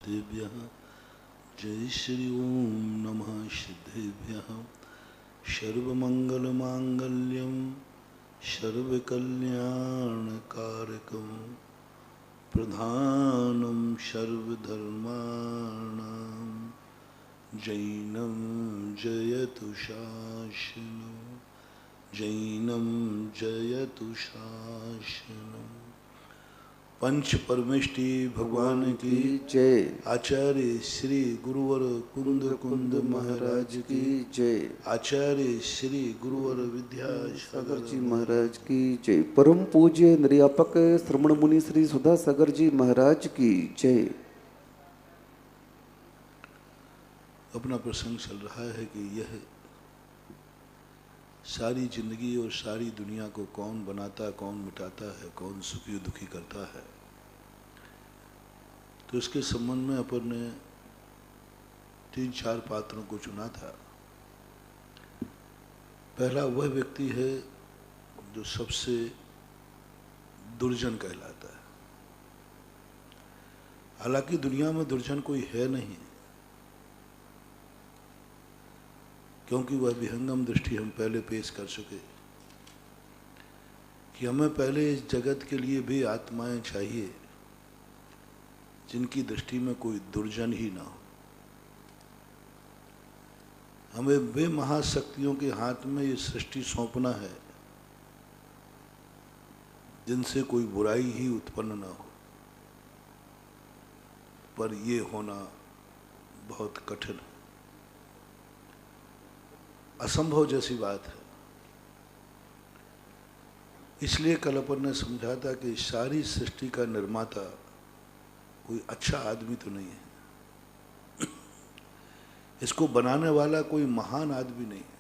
सिद्धेभ्यः जय श्री ओम नमः सिद्धेभ्यः सर्वमंगलमांगल्यं सर्वकल्याणकारकं प्रधानं सर्वधर्माणां जैनं जयतु शासनं जैनं जयतु शासनं। पंच परमेष्टि भगवान की जय। आचार्य श्री गुरुवर कुंद कुंद महाराज की जय। आचार्य श्री गुरुवर विद्यासागर जी महाराज की जय। परम पूज्य निर्यापक श्रमण मुनि श्री सुधा सागर जी महाराज की जय। अपना प्रसंग चल रहा है कि यह सारी जिंदगी और सारी दुनिया को कौन बनाता, कौन मिटाता है, कौन सुखी दुखी करता है। तो इसके संबंध में अपन ने 3-4 पात्रों को चुना था। पहला वह व्यक्ति है जो सबसे दुर्जन कहलाता है। हालांकि दुनिया में दुर्जन कोई है नहीं, क्योंकि वह विहंगम दृष्टि हम पहले पेश कर चुके कि हमें पहले इस जगत के लिए भी आत्माएं चाहिए जिनकी दृष्टि में कोई दुर्जन ही ना हो। हमें वे महाशक्तियों के हाथ में ये सृष्टि सौंपना है जिनसे कोई बुराई ही उत्पन्न ना हो, पर ये होना बहुत कठिन है, असंभव जैसी बात है। इसलिए कल अपन ने समझा था कि सारी सृष्टि का निर्माता कोई अच्छा आदमी तो नहीं है, इसको बनाने वाला कोई महान आदमी नहीं है,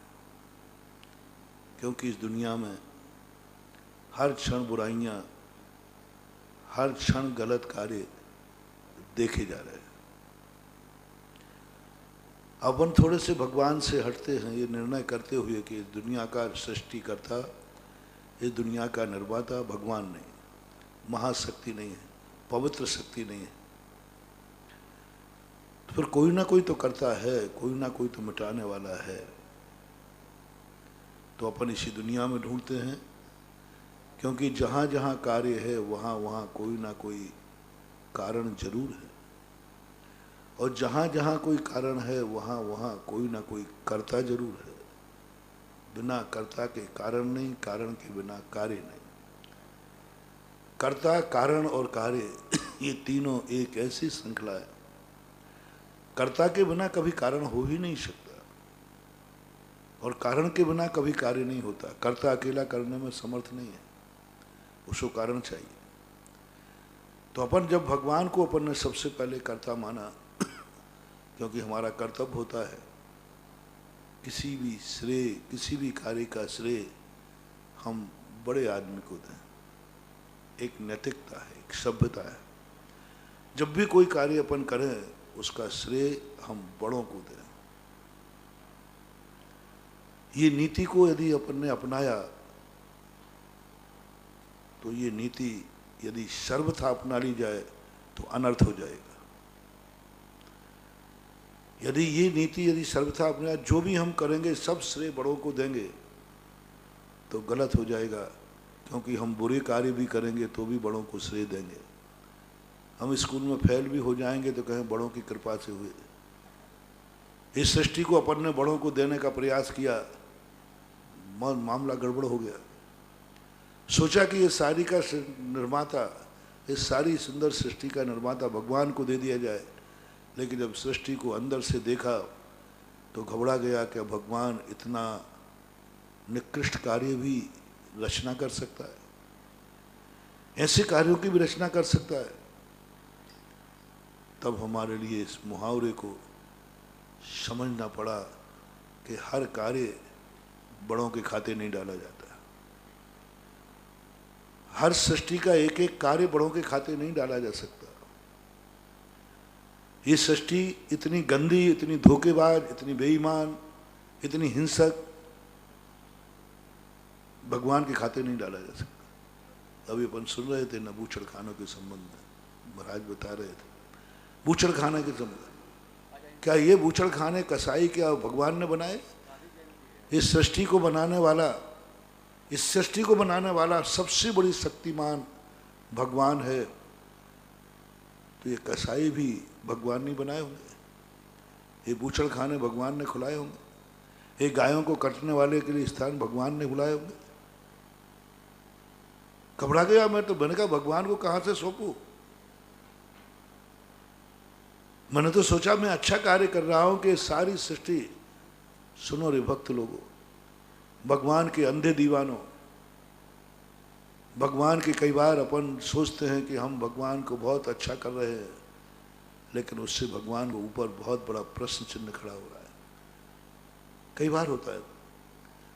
क्योंकि इस दुनिया में हर क्षण बुराइयां, हर क्षण गलत कार्य देखे जा रहे हैं। अपन थोड़े से भगवान से हटते हैं ये निर्णय करते हुए कि इस दुनिया का सृष्टिकर्ता, इस दुनिया का निर्माता भगवान नहीं, महाशक्ति नहीं है, पवित्र शक्ति नहीं है। तो फिर कोई ना कोई तो करता है, कोई ना कोई तो मिटाने वाला है। तो अपन इसी दुनिया में ढूंढते हैं, क्योंकि जहाँ जहाँ कार्य है वहाँ वहाँ कोई ना कोई कारण जरूर है, और जहाँ जहाँ कोई कारण है वहाँ वहाँ कोई ना कोई कर्ता जरूर है। बिना कर्ता के कारण नहीं, कारण के बिना कार्य नहीं। कर्ता, कारण और कार्य ये तीनों एक ऐसी श्रृंखला है, कर्ता के बिना कभी कारण हो ही नहीं सकता, और कारण के बिना कभी कार्य नहीं होता। कर्ता अकेला करने में समर्थ नहीं है, उसको कारण चाहिए। तो अपन जब भगवान को अपन ने सबसे पहले कर्ता माना, क्योंकि हमारा कर्तव्य होता है किसी भी श्रेय, किसी भी कार्य का श्रेय हम बड़े आदमी को दें। एक नैतिकता है, एक सभ्यता है। जब भी कोई कार्य अपन करें उसका श्रेय हम बड़ों को दें। ये नीति को यदि अपन ने अपनाया तो ये नीति यदि सर्वथा अपना ली जाए तो अनर्थ हो जाएगा। यदि ये नीति यदि सर्वथा अपना, जो भी हम करेंगे सब श्रेय बड़ों को देंगे तो गलत हो जाएगा, क्योंकि हम बुरे कार्य भी करेंगे तो भी बड़ों को श्रेय देंगे। हम स्कूल में फेल भी हो जाएंगे तो कहें बड़ों की कृपा से हुए। इस सृष्टि को अपन ने बड़ों को देने का प्रयास किया, मामला गड़बड़ हो गया। सोचा कि ये सारी का निर्माता, इस सारी सुंदर सृष्टि का निर्माता भगवान को दे दिया जाए, लेकिन जब सृष्टि को अंदर से देखा तो घबरा गया कि भगवान इतना निकृष्ट कार्य भी रचना कर सकता है, ऐसे कार्यों की भी रचना कर सकता है। तब हमारे लिए इस मुहावरे को समझना पड़ा कि हर कार्य बड़ों के खाते नहीं डाला जाता, हर सृष्टि का एक एक कार्य बड़ों के खाते नहीं डाला जा सकता। ये सृष्टि इतनी गंदी, इतनी धोखेबाज, इतनी बेईमान, इतनी हिंसक भगवान के खाते नहीं डाला जा सकता। अभी अपन सुन रहे थे नबूचड़ खानों के संबंध में, महाराज बता रहे थे बूचड़ खाने के समय क्या ये बूचड़ खाने कसाई क्या भगवान ने बनाए? इस सृष्टि को बनाने वाला, इस सृष्टि को बनाने वाला सबसे बड़ी शक्तिमान भगवान है, तो ये कसाई भी भगवान नहीं बनाए होंगे? ये बूचड़ खाने भगवान ने खुलाए होंगे? ये गायों को कटने वाले के लिए स्थान भगवान ने बुलाए होंगे? घबरा गया मैं तो, मैंने कहा भगवान को कहां से सौंपूं? मैंने तो सोचा मैं अच्छा कार्य कर रहा हूं कि सारी सृष्टि, सुनो रे भक्त लोगों, भगवान के अंधे दीवानों, भगवान के कई बार अपन सोचते हैं कि हम भगवान को बहुत अच्छा कर रहे हैं, लेकिन उससे भगवान के ऊपर बहुत बड़ा प्रश्न चिन्ह खड़ा हो रहा है। कई बार होता है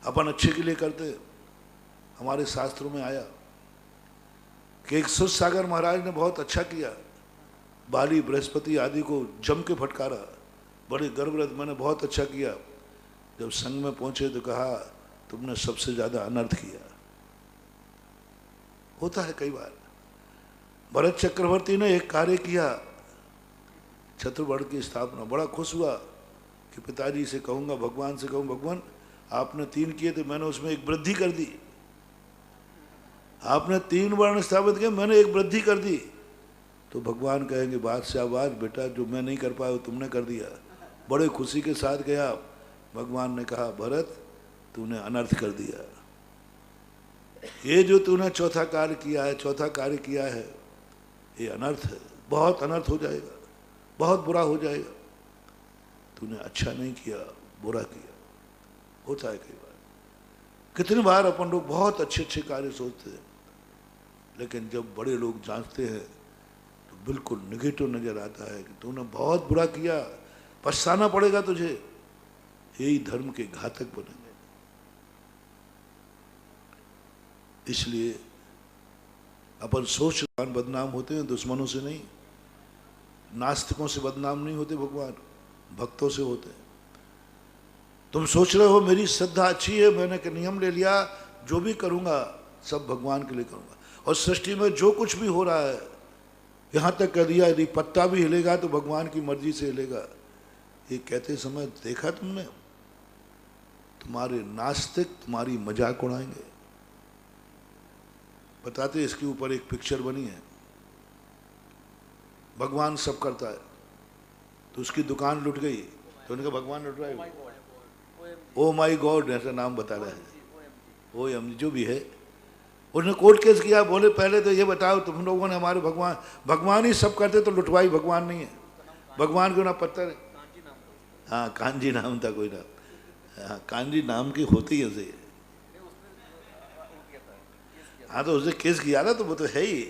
अपन अच्छे के लिए करते, हमारे शास्त्रों में आया कि एक सुध सागर महाराज ने बहुत अच्छा किया, बाली बृहस्पति आदि को जम के फटकारा, बड़े गर्वरत, मैंने बहुत अच्छा किया। जब संघ में पहुंचे तो कहा तुमने सबसे ज्यादा अनर्थ किया। होता है कई बार। भरत चक्रवर्ती ने एक कार्य किया, छत्रगढ़ की स्थापना, बड़ा खुश हुआ कि पिताजी से कहूंगा, भगवान से कहूँ, भगवान आपने 3 किए थे, मैंने उसमें एक वृद्धि कर दी। आपने 3 वर्ण स्थापित किए, मैंने एक वृद्धि कर दी। तो भगवान कहेंगे बादशाहबाद बेटा, जो मैं नहीं कर पाया वो तुमने कर दिया। बड़े खुशी के साथ गया, भगवान ने कहा भरत तूने अनर्थ कर दिया, ये जो तूने चौथा कार्य किया है, चौथा कार्य किया है, ये अनर्थ है, बहुत अनर्थ हो जाएगा, बहुत बुरा हो जाएगा, तूने अच्छा नहीं किया, बुरा किया। होता है कई बार। कितनी बार अपन लोग बहुत अच्छे अच्छे कार्य सोचते हैं, लेकिन जब बड़े लोग जांचते हैं तो बिल्कुल निगेटिव नजर आता है कि तूने बहुत बुरा किया, पछताना पड़ेगा तुझे। यही धर्म के घातक बनेंगे। इसलिए अपन सोच भगवान बदनाम होते हैं दुश्मनों से नहीं, नास्तिकों से बदनाम नहीं होते भगवान, भक्तों से होते हैं। तुम सोच रहे हो मेरी श्रद्धा अच्छी है, मैंने एक नियम ले लिया, जो भी करूंगा सब भगवान के लिए करूंगा, और सृष्टि में जो कुछ भी हो रहा है, यहां तक कह दिया यदि पत्ता भी हिलेगा तो भगवान की मर्जी से हिलेगा। ये कहते समय देखा तुमने, तुम्हारे नास्तिक तुम्हारी मजाक उड़ाएंगे। बताते इसके ऊपर एक पिक्चर बनी है, भगवान सब करता है, तो उसकी दुकान लुट गई, तो उनका भगवान लुट रहा है, ओ माई गॉड ऐसा नाम बता रहा है, OMG जो भी है। उसने कोर्ट केस किया, बोले पहले तो ये बताओ तुम लोगों ने हमारे भगवान ही सब करते तो लुटवाई भगवान नहीं है, भगवान क्यों ना पत्थर है। हाँ कांजी नाम था कोई नाम, हाँ कांजी नाम की होती है उसे। हाँ तो उसने केस किया ना, तो वो तो है ही।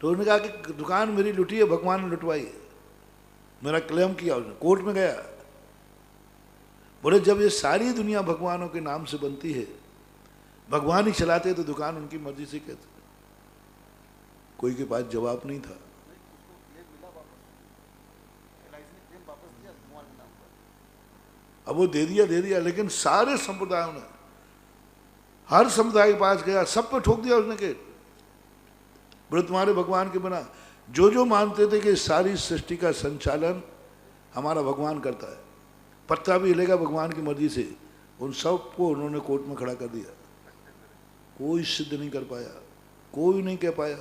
तो उन्होंने कहा कि दुकान मेरी लुटी है, भगवान ने लुटवाई है, मेरा क्लेम किया। उसने कोर्ट में गया, बोले जब ये सारी दुनिया भगवानों के नाम से बनती है, भगवान ही चलाते तो दुकान उनकी मर्जी से कहते। कोई के पास जवाब नहीं था। अब वो दे दिया, लेकिन सारे संप्रदायों ने, हर समुदाय के पास गया, सब पे ठोक दिया उसने के बोले तुम्हारे भगवान के बिना। जो मानते थे कि सारी सृष्टि का संचालन हमारा भगवान करता है, पत्ता भी हिलेगा भगवान की मर्जी से, उन सब को उन्होंने कोर्ट में खड़ा कर दिया। कोई सिद्ध नहीं कर पाया, कोई नहीं कह पाया।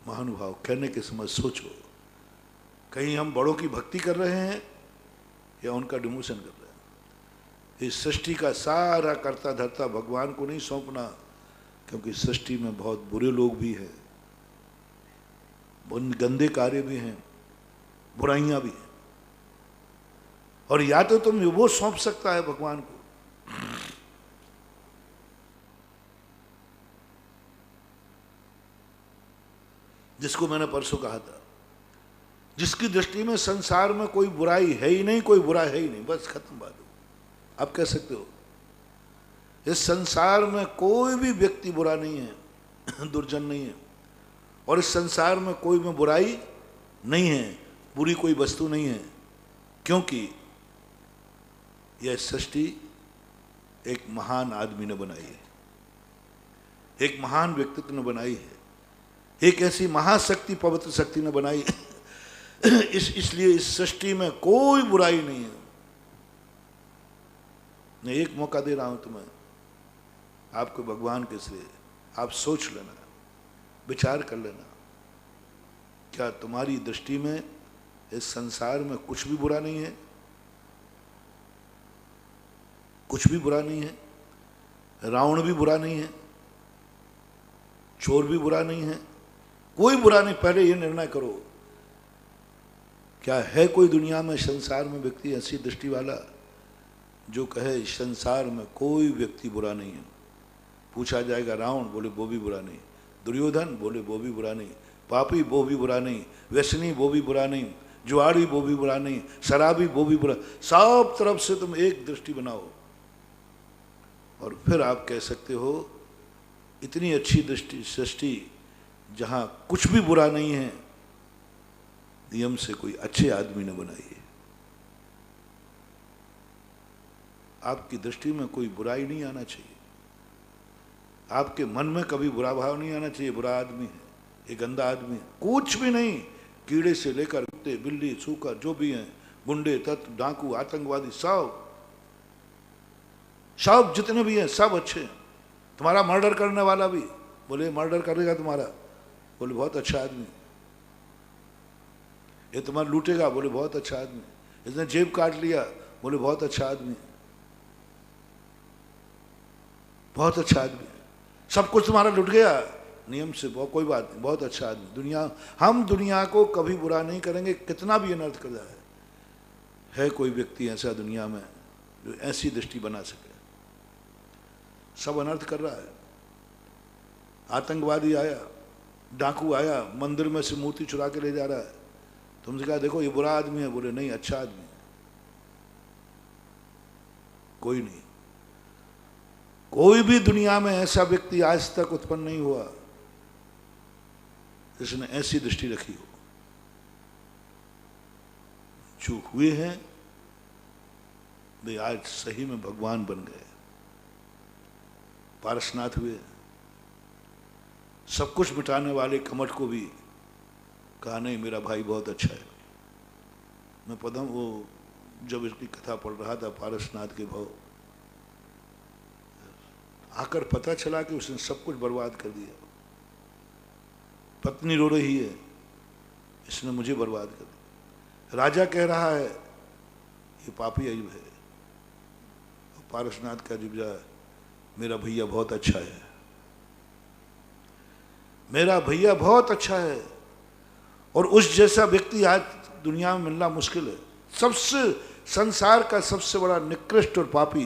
महानुभाव कहने के समय सोचो, कहीं हम बड़ों की भक्ति कर रहे हैं या उनका डिमोशन कर रहे हैं। इस सृष्टि का सारा कर्ता धर्ता भगवान को नहीं सौंपना, क्योंकि सृष्टि में बहुत बुरे लोग भी हैं, गंदे कार्य भी हैं, बुराइयां भी हैं, और या तो तुम वो सौंप सकता है भगवान को, जिसको मैंने परसों कहा था, जिसकी दृष्टि में संसार में कोई बुराई है ही नहीं, कोई बुरा है ही नहीं, बस खत्म बात हो। आप कह सकते हो इस संसार में कोई भी व्यक्ति बुरा नहीं है, दुर्जन नहीं है, और इस संसार में कोई में बुराई नहीं है, बुरी कोई वस्तु नहीं है, क्योंकि यह सृष्टि एक महान आदमी ने बनाई है, एक महान व्यक्तित्व ने बनाई है। एक ऐसी महाशक्ति पवित्र शक्ति ने बनाई इसलिए इस सृष्टि में कोई बुराई नहीं है। मैं एक मौका दे रहा हूं तुम्हें, आपको भगवान के श्रेय, आप सोच लेना, विचार कर लेना, क्या तुम्हारी दृष्टि में इस संसार में कुछ भी बुरा नहीं है? कुछ भी बुरा नहीं है। रावण भी बुरा नहीं है, चोर भी बुरा नहीं है, कोई बुरा नहीं। पहले ये निर्णय करो, क्या है कोई दुनिया में, संसार में व्यक्ति ऐसी दृष्टि वाला जो कहे इस संसार में कोई व्यक्ति बुरा नहीं है? पूछा जाएगा रावण, बोले वो भी बुरा नहीं, दुर्योधन, बोले वो भी बुरा नहीं, पापी वो भी बुरा नहीं, व्यसनी वो भी बुरा नहीं, जुआड़ी वो भी बुरा नहीं, शराबी वो भी बुरा। सब तरफ से तुम एक दृष्टि बनाओ और फिर आप कह सकते हो इतनी अच्छी दृष्टि सृष्टि जहां कुछ भी बुरा नहीं है, नियम से कोई अच्छे आदमी ने बनाई है। आपकी दृष्टि में कोई बुराई नहीं आना चाहिए, आपके मन में कभी बुरा भाव नहीं आना चाहिए बुरा आदमी है, ये गंदा आदमी है, कुछ भी नहीं। कीड़े से लेकर कुत्ते, बिल्ली, सूकर जो भी हैं, गुंडे, तत्व, डाकू, आतंकवादी, सब जितने भी हैं सब अच्छे हैं। तुम्हारा मर्डर करने वाला भी, बोले मर्डर करेगा तुम्हारा, बोले बहुत अच्छा आदमी। ये तुम्हारा लूटेगा, बोले बहुत अच्छा आदमी। इसने जेब काट लिया, बोले बहुत अच्छा आदमी, बहुत अच्छा आदमी। सब कुछ तुम्हारा लुट गया, नियम से कोई बात नहीं, बहुत अच्छा आदमी। दुनिया, हम दुनिया को कभी बुरा नहीं करेंगे, कितना भी अनर्थ कर जाए। है कोई व्यक्ति ऐसा दुनिया में जो ऐसी दृष्टि बना सके? सब अनर्थ कर रहा है। आतंकवादी आया, डाकू आया, मंदिर में से मूर्ति चुरा के ले जा रहा है, तुमसे कहा देखो ये बुरा आदमी है, बोले नहीं अच्छा आदमी है। कोई नहीं, कोई भी दुनिया में ऐसा व्यक्ति आज तक उत्पन्न नहीं हुआ जिसने ऐसी दृष्टि रखी हो। जो हुए हैं वे आज सही में भगवान बन गए। पारसनाथ हुए, सब कुछ मिटाने वाले कमठ को भी कहा नहीं मेरा भाई बहुत अच्छा है। मैं पता वो जब इसकी कथा पढ़ रहा था पारसनाथ के भाव, आकर पता चला कि उसने सब कुछ बर्बाद कर दिया। पत्नी रो रही है, इसने मुझे बर्बाद कर दिया। राजा कह रहा है ये पापी अयुब है, और पारसनाथ का जिब्जा मेरा भैया बहुत अच्छा है, मेरा भैया बहुत अच्छा है। और उस जैसा व्यक्ति आज दुनिया में मिलना मुश्किल है। सबसे संसार का सबसे बड़ा निकृष्ट और पापी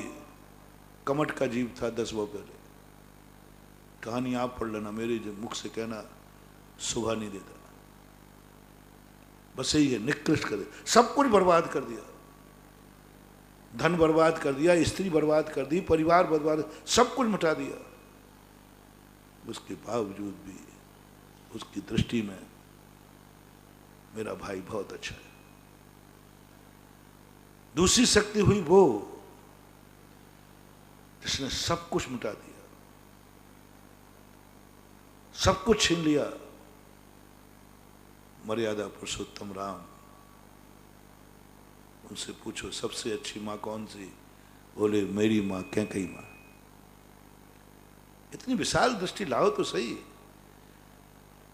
कमठ का जीव था 10 वर्ष पहले। कहानी आप पढ़ लेना, मेरे मुख से कहना शोभा नहीं देता। बस यही है, निकृष्ट करे, सब कुछ बर्बाद कर दिया, धन बर्बाद कर दिया, स्त्री बर्बाद कर दी, परिवार बर्बाद, सब कुछ मिटा दिया। उसके बावजूद भी उसकी दृष्टि में मेरा भाई बहुत अच्छा है। दूसरी शक्ति हुई वो जिसने सब कुछ मिटा दिया, सब कुछ छीन लिया। मर्यादा पुरुषोत्तम राम, उनसे पूछो सबसे अच्छी माँ कौन सी? बोले मेरी माँ कैकेयी माँ। इतनी विशाल दृष्टि लाओ तो सही।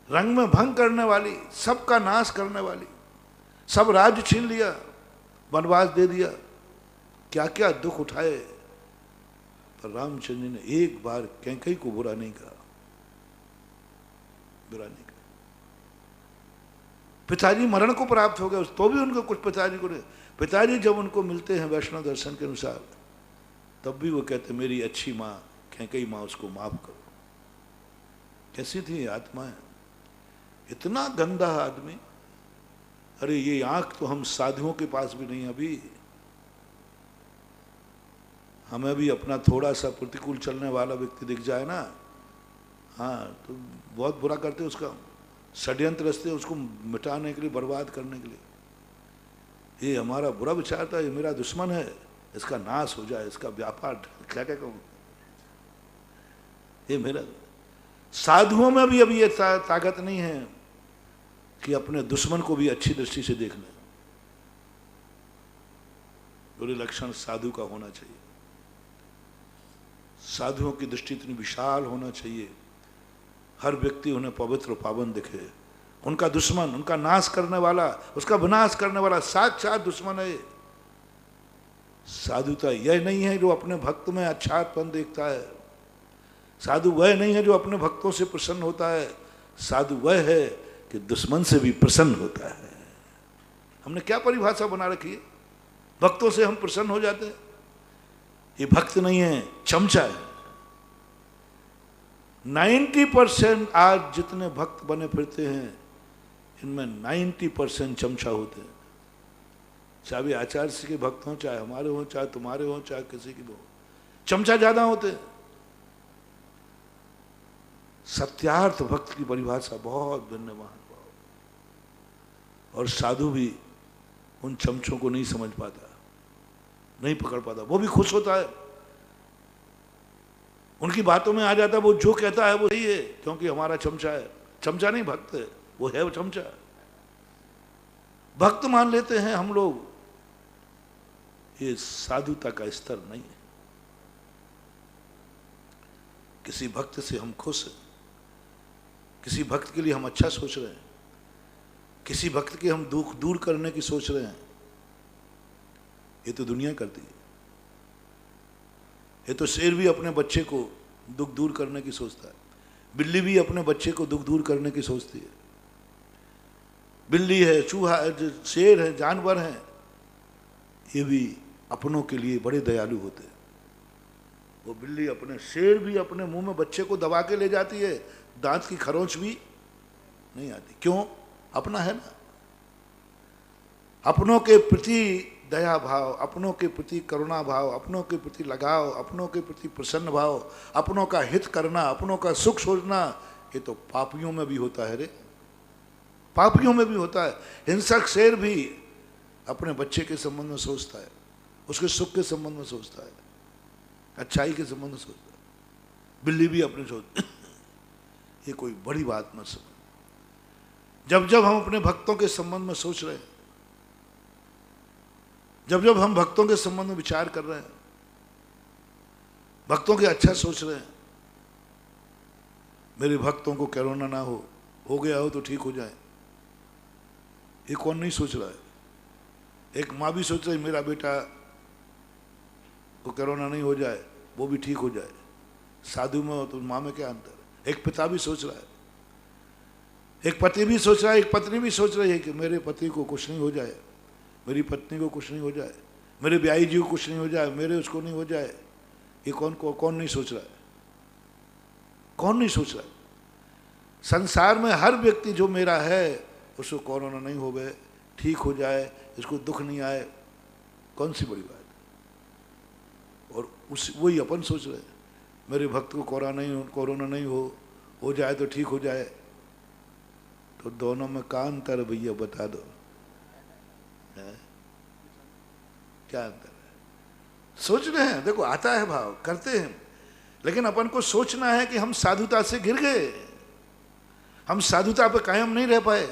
रंग में भंग करने वाली, सबका नाश करने वाली, सब राज्य छीन लिया, वनवास दे दिया, क्या क्या दुख उठाए, पर रामचंद्र जी ने एक बार कैकेयी को बुरा नहीं कहा, बुरा नहीं कहा। पिताजी मरण को प्राप्त हो गए तो भी उनको कुछ पिताजी को नहीं। पिताजी जब उनको मिलते हैं वैष्णव दर्शन के अनुसार, तब भी वो कहते मेरी अच्छी माँ कैकेयी माँ, उसको माफ करो। कैसी थी आत्माएं, इतना गंदा आदमी। अरे ये आंख तो हम साधुओं के पास भी नहीं। अभी हमें भी अपना थोड़ा सा प्रतिकूल चलने वाला व्यक्ति दिख जाए ना, हाँ तो बहुत बुरा करते उसका, षड्यंत्र रचते उसको मिटाने के लिए, बर्बाद करने के लिए। ये हमारा बुरा विचार था, ये मेरा दुश्मन है, इसका नाश हो जाए, इसका व्यापार क्या क्या कहूँ, ये मेरा। साधुओं में भी अभी ये ताकत नहीं है कि अपने दुश्मन को भी अच्छी दृष्टि से देख लें। पूरे लक्षण साधु का होना चाहिए। साधुओं की दृष्टि इतनी विशाल होना चाहिए, हर व्यक्ति उन्हें पवित्र पावन दिखे। उनका दुश्मन, उनका नाश करने वाला, उसका विनाश करने वाला साक्षात दुश्मन है। साधुता यह नहीं है जो अपने भक्त में अच्छापन देखता है। साधु वह नहीं है जो अपने भक्तों से प्रसन्न होता है। साधु वह है कि दुश्मन से भी प्रसन्न होता है। हमने क्या परिभाषा बना रखी है? भक्तों से हम प्रसन्न हो जाते हैं। ये भक्त नहीं है, चमचा है। 90% आज जितने भक्त बने फिरते हैं, इनमें 90% चमचा होते हैं। चाहे वे आचार्य के भक्त हों, चाहे हमारे हों, चाहे तुम्हारे हों, चाहे किसी की भी हो, चमचा ज्यादा होते हैं। सत्यार्थ भक्त की परिभाषा बहुत भिन्न महानुभाव। और साधु भी उन चमचों को नहीं समझ पाता, नहीं पकड़ पाता। वो भी खुश होता है, उनकी बातों में आ जाता है, वो जो कहता है वो सही है, क्योंकि हमारा चमचा है। चमचा नहीं, भक्त है, वो है वो चमचा। भक्त मान लेते हैं हम लोग, ये साधुता का स्तर नहीं है। किसी भक्त से हम खुश हैं, किसी भक्त के लिए हम अच्छा सोच रहे हैं, किसी भक्त के हम दुख दूर करने की सोच रहे हैं, ये तो दुनिया करती है। ये तो शेर भी अपने बच्चे को दुख दूर करने की सोचता है, बिल्ली भी अपने बच्चे को दुख दूर करने की सोचती है। बिल्ली है, चूहा है, शेर है, जानवर हैं, ये भी अपनों के लिए बड़े दयालु होते हैं। वो बिल्ली अपने, शेर भी अपने मुंह में बच्चे को दबा के ले जाती है, दांत की खरोंच भी नहीं आती। क्यों? अपना है ना। अपनों के प्रति दया भाव, अपनों के प्रति करुणा भाव, अपनों के प्रति लगाव, अपनों के प्रति प्रसन्न भाव, अपनों का हित करना, अपनों का सुख सोचना, ये तो पापियों में भी होता है रे, पापियों में भी होता है। हिंसक शेर भी अपने बच्चे के संबंध में सोचता है, उसके सुख के संबंध में सोचता है, अच्छाई के संबंध में सोचता है। बिल्ली भी अपने सोच ये कोई बड़ी बात मत समझ। जब जब हम अपने भक्तों के संबंध में सोच रहे हैं, जब जब हम भक्तों के संबंध में विचार कर रहे हैं, भक्तों के अच्छा सोच रहे हैं, मेरे भक्तों को कोरोना ना हो गया हो तो ठीक हो जाए, ये कौन नहीं सोच रहा है? एक माँ भी सोच रही मेरा बेटा को कोरोना नहीं हो जाए, वो भी ठीक हो जाए। साधु में हो तो माँ में क्या अंतर? एक पिता भी सोच रहा है, एक पति भी सोच रहा है, एक पत्नी भी सोच रही है कि मेरे पति को कुछ नहीं हो जाए, मेरी पत्नी को कुछ नहीं हो जाए, मेरे ब्याही जी को कुछ नहीं हो जाए, मेरे उसको नहीं हो जाए। ये कौन नहीं सोच रहा है? कौन नहीं सोच रहा है? संसार में हर व्यक्ति जो मेरा है उसको कोरोना नहीं हो गए, ठीक हो जाए, इसको दुख नहीं आए, कौन सी बड़ी बात है? और वही अपन सोच रहे हैं मेरे भक्त को कोरोना नहीं हो जाए तो ठीक हो जाए। तो दोनों में का अंतर है भैया, बता दो है? क्या अंतर है? सोच रहे हैं, देखो आता है भाव, करते हैं, लेकिन अपन को सोचना है कि हम साधुता से गिर गए, हम साधुता पे कायम नहीं रह पाए,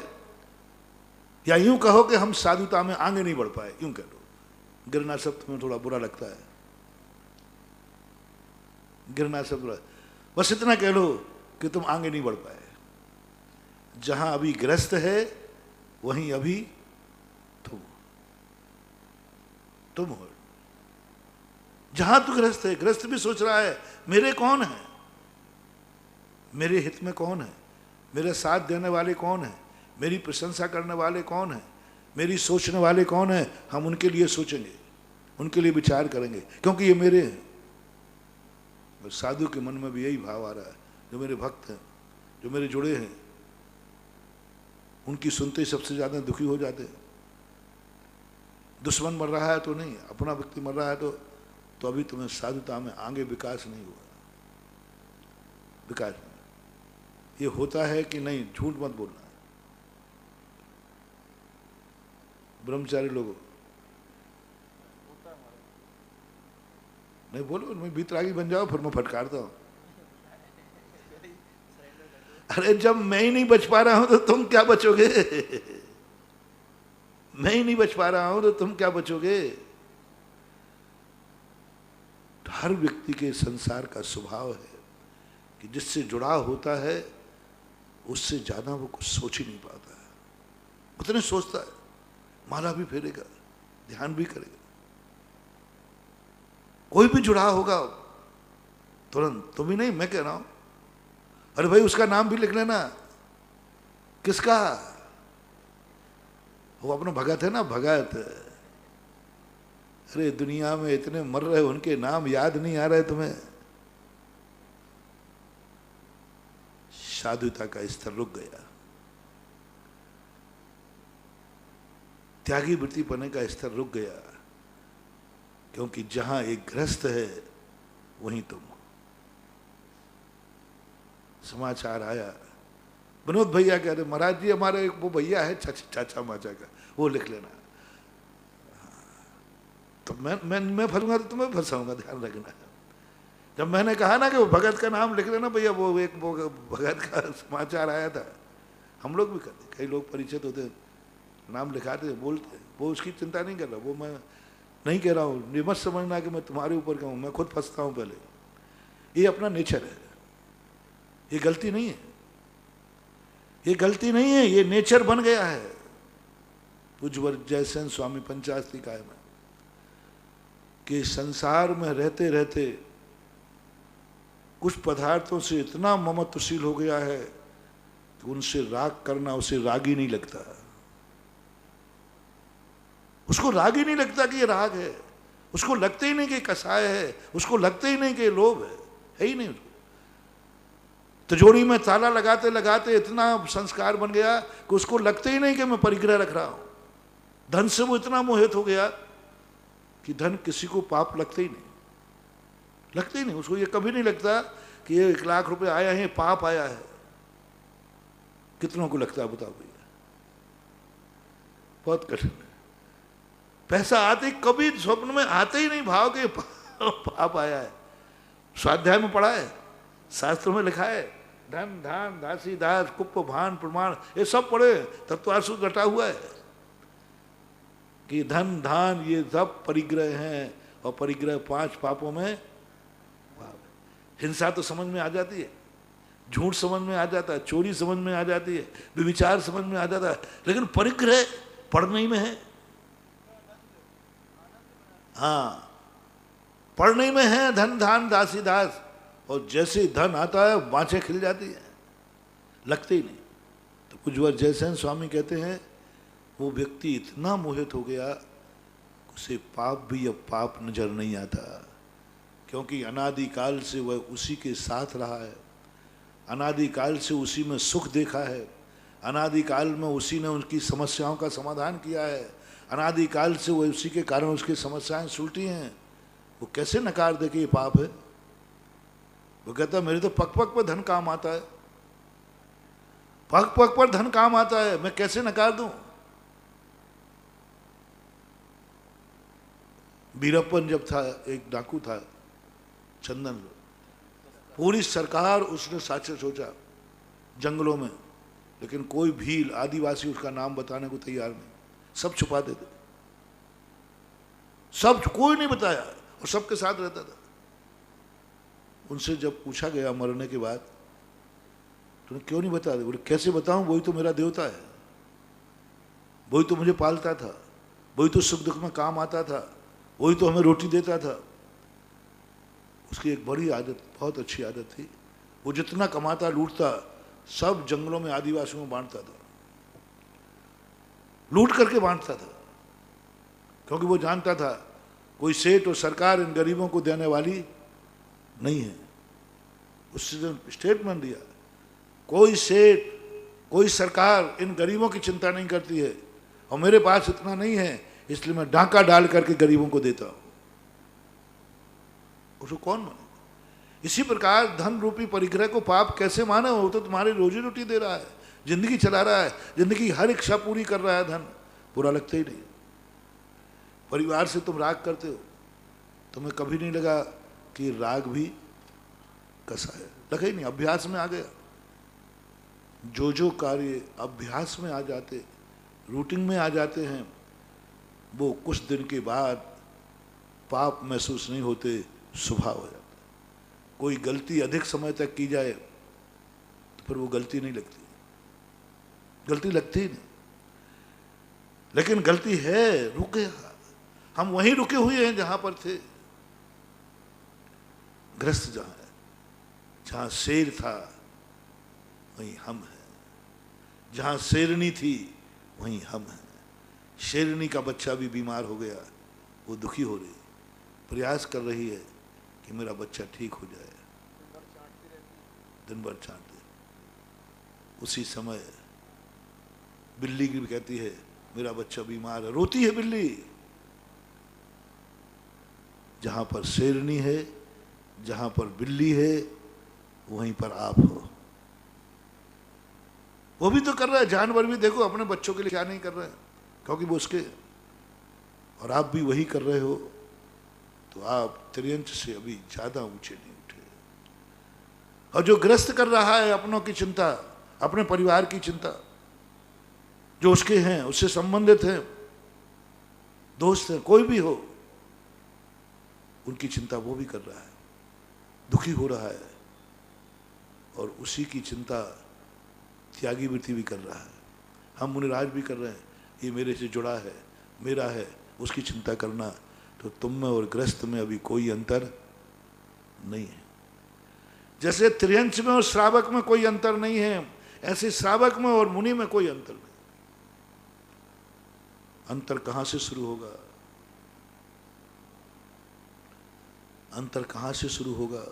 या यूं कहो कि हम साधुता में आगे नहीं बढ़ पाए। यूं कह लो, गिरना शब्द में थोड़ा बुरा लगता है, गिरना शब्द, बस इतना कह लो कि तुम आगे नहीं बढ़ पाए। जहां अभी ग्रस्त है वहीं अभी तुम हो। जहां तू ग्रस्त है, ग्रस्त भी सोच रहा है मेरे कौन है, मेरे हित में कौन है, मेरे साथ देने वाले कौन है, मेरी प्रशंसा करने वाले कौन है, मेरी सोचने वाले कौन है। हम उनके लिए सोचेंगे, उनके लिए विचार करेंगे, क्योंकि ये मेरे हैं। और साधु के मन में भी यही भाव आ रहा है, जो मेरे भक्त हैं, जो मेरे जुड़े हैं, उनकी सुनते सबसे ज्यादा दुखी हो जाते हैं। दुश्मन मर रहा है तो नहीं, अपना व्यक्ति मर रहा है तो अभी तुम्हें साधुता में आगे विकास नहीं हुआ। विकास ये होता है कि नहीं, झूठ मत बोलना। ब्रह्मचारी लोगों नहीं बोलो, मैं बीतरागी बन जाओ, फिर मैं फटकारता हूं। अरे जब मैं ही नहीं बच पा रहा हूं तो तुम क्या बचोगे? मैं ही नहीं बच पा रहा हूं तो तुम क्या बचोगे? हर व्यक्ति के संसार का स्वभाव है कि जिससे जुड़ाव होता है उससे ज्यादा वो कुछ सोच ही नहीं पाता है। उतने सोचता है, माला भी फेरेगा, ध्यान भी करेगा, कोई भी जुड़ाव होगा तुरंत। तुम ही नहीं, मैं कह रहा हूं, अरे भाई उसका नाम भी लिख लेना। किसका? वो अपना भगत है ना, भगत। अरे दुनिया में इतने मर रहे, उनके नाम याद नहीं आ रहे तुम्हें? साधुता का स्तर रुक गया, त्यागी वृत्ति पने का स्तर रुक गया, क्योंकि जहां एक गृहस्थ है वहीं तुम। समाचार आया, विनोद भैया कह रहे महाराज जी हमारे वो भैया है चाचा माचा का, वो लिख लेना। तो मैं फंसूंगा तो तुम्हें फंसाऊंगा, ध्यान रखना। जब मैंने कहा ना कि वो भगत का नाम लिख लेना भैया, वो एक वो भगत का समाचार आया था। हम लोग भी करते, कई लोग परिचित होते, नाम लिखाते, बोलते, वो उसकी चिंता नहीं कर रहा। वो मैं नहीं कह रहा हूँ, ये मत समझना कि मैं तुम्हारे ऊपर कहूँ, मैं खुद फंसता हूँ पहले। ये अपना नेचर है, ये गलती नहीं है, ये गलती नहीं है, ये नेचर बन गया है। पूज्यवर जयसेन स्वामी पंचास्त्री का है कि संसार में रहते रहते कुछ पदार्थों से इतना ममत्वशील हो गया है कि उनसे राग करना उसे राग ही नहीं लगता। उसको राग ही नहीं लगता कि ये राग है, उसको लगते ही नहीं कि कसाय है, उसको लगते ही नहीं कि लोभ है ही नहीं उसको। तिजोरी में ताला लगाते लगाते इतना संस्कार बन गया कि उसको लगते ही नहीं कि मैं परिग्रह रख रहा हूं। धन से वो इतना मोहित हो गया कि धन किसी को पाप लगते ही नहीं, लगते ही नहीं उसको। ये कभी नहीं लगता कि ये 1 लाख रुपए आया है, पाप आया है। कितनों को लगता है बताओ भैया? बहुत कठिन है। पैसा आते कभी स्वप्न में आते ही नहीं भाव के पाप आया है। स्वाध्याय में पढ़ा है, शास्त्रों में लिखा है, धन धान दासी दास कुप भान प्रमाण, ये सब पढ़े, तत्वासु घटा हुआ है कि धन धान ये सब परिग्रह हैं। और परिग्रह 5 पापों में, हिंसा तो समझ में आ जाती है, झूठ समझ में आ जाता है, चोरी समझ में आ जाती है, व्यभिचार समझ में आ जाता है, लेकिन परिग्रह पढ़ने ही में है। हाँ, पढ़ने में है धन धान दासी दास। और जैसे धन आता है बाँछें खिल जाती है, लगते ही नहीं। तो पूज्यवर जयसेन स्वामी कहते हैं वो व्यक्ति इतना मोहित हो गया उसे पाप भी अब पाप नजर नहीं आता, क्योंकि अनादिकाल से वह उसी के साथ रहा है, अनादिकाल से उसी में सुख देखा है, अनादिकाल में उसी ने उनकी समस्याओं का समाधान किया है, अनादिकाल से वह उसी के कारण उसकी समस्याएं सुलटी हैं। वो कैसे नकार दे कि ये पाप है? वो कहता है मेरे तो पग पग पर धन काम आता है, पग पग पर धन काम आता है, मैं कैसे नकार दूं? बीरप्पन जब था, एक डाकू था चंदन, पूरी सरकार उसने साक्ष्य सोचा जंगलों में, लेकिन कोई भील आदिवासी उसका नाम बताने को तैयार नहीं, सब छुपा देते, सब, कोई नहीं बताया और सबके साथ रहता था। उनसे जब पूछा गया मरने के बाद, तूने क्यों नहीं बता? बोले कैसे बताऊं, वही तो मेरा देवता है, वही तो मुझे पालता था, वही तो सुख दुख में काम आता था, वही तो हमें रोटी देता था। उसकी एक बड़ी आदत, बहुत अच्छी आदत थी, वो जितना कमाता लूटता सब जंगलों में आदिवासियों में बांटता था, लूट करके बांटता था, क्योंकि वो जानता था कोई सेठ और सरकार इन गरीबों को देने वाली नहीं है। उससे स्टेटमेंट दिया, कोई सेठ कोई सरकार इन गरीबों की चिंता नहीं करती है, और मेरे पास इतना नहीं है इसलिए मैं डाका डाल करके गरीबों को देता हूं। उसको कौन माने? इसी प्रकार धन रूपी परिग्रह को पाप कैसे माने? वो तो तुम्हारी रोजी रोटी दे रहा है, जिंदगी चला रहा है, जिंदगी हर इच्छा पूरी कर रहा है, धन पूरा लगता ही नहीं। परिवार से तुम राग करते हो, तुम्हें कभी नहीं लगा कि राग भी कसा है, लगा ही नहीं, अभ्यास में आ गया। जो कार्य अभ्यास में आ जाते, रूटीन में आ जाते हैं, वो कुछ दिन के बाद पाप महसूस नहीं होते, स्वभाव हो जाता। कोई गलती अधिक समय तक की जाए तो फिर वो गलती नहीं लगती, गलती लगती ही नहीं। लेकिन गलती है, रुक गया, हम वहीं रुके हुए हैं जहां पर थे। ग्रस्त जहां है, जहां शेर था वहीं हम हैं, जहां शेरनी थी वहीं हम हैं। शेरनी का बच्चा भी बीमार हो गया, वो दुखी हो रही, प्रयास कर रही है कि मेरा बच्चा ठीक हो जाए, दिन भर चाटती। उसी समय बिल्ली भी कहती है मेरा बच्चा बीमार है, रोती है बिल्ली। जहां पर शेरनी है, जहां पर बिल्ली है, वहीं पर आप हो। वो भी तो कर रहा है, जानवर भी देखो अपने बच्चों के लिए क्या नहीं कर रहा है, क्योंकि वो उसके, और आप भी वही कर रहे हो। तो आप त्रियंच से अभी ज्यादा ऊंचे नहीं उठे। और जो ग्रस्त कर रहा है अपनों की चिंता, अपने परिवार की चिंता, जो उसके हैं, उससे संबंधित हैं, दोस्त हैं, कोई भी हो, उनकी चिंता वो भी कर रहा है, दुखी हो रहा है, और उसी की चिंता त्यागी वृत्ति भी कर रहा है। हम मुनिराज भी कर रहे हैं, ये मेरे से जुड़ा है, मेरा है, उसकी चिंता करना। तो तुम में और ग्रस्त में अभी कोई अंतर नहीं है। जैसे त्रियंच में और श्रावक में कोई अंतर नहीं है, ऐसे श्रावक में और मुनि में कोई अंतर नहीं। अंतर कहां से शुरू होगा? अंतर कहां से शुरू होगा?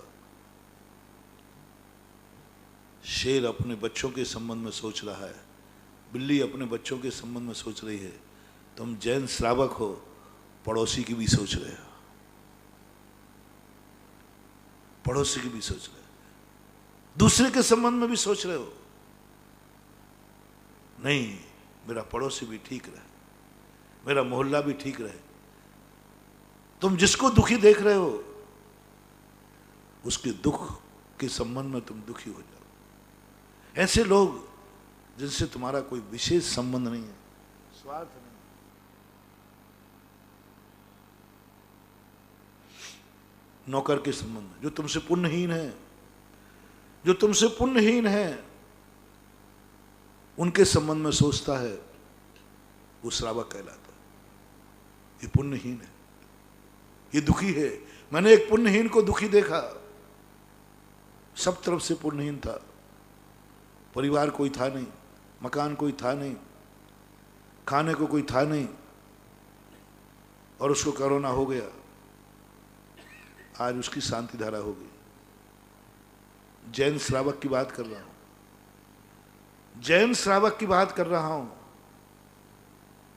शेर अपने बच्चों के संबंध में सोच रहा है, बिल्ली अपने बच्चों के संबंध में सोच रही है। तुम जैन श्रावक हो, पड़ोसी की भी सोच रहे हो, पड़ोसी की भी सोच रहे हो, दूसरे के संबंध में भी सोच रहे हो। नहीं, मेरा पड़ोसी भी ठीक रहे, मेरा मोहल्ला भी ठीक रहे। तुम जिसको दुखी देख रहे हो, उसके दुख के संबंध में तुम दुखी हो जाओ। ऐसे लोग जिनसे तुम्हारा कोई विशेष संबंध नहीं है, स्वार्थ नहीं, नौकर के संबंध में, जो तुमसे पुण्यहीन है, जो तुमसे पुण्यहीन है, उनके संबंध में सोचता है, वो श्रावक कहलाता है। ये पुण्यहीन है, ये दुखी है। मैंने एक पुण्यहीन को दुखी देखा, सब तरफ से पुण्यहीन था, परिवार कोई था नहीं, मकान कोई था नहीं, खाने को कोई था नहीं, और उसको कोरोना हो गया। आज उसकी शांति धारा हो गई। जैन श्रावक की बात कर रहा हूं, जैन श्रावक की बात कर रहा हूं,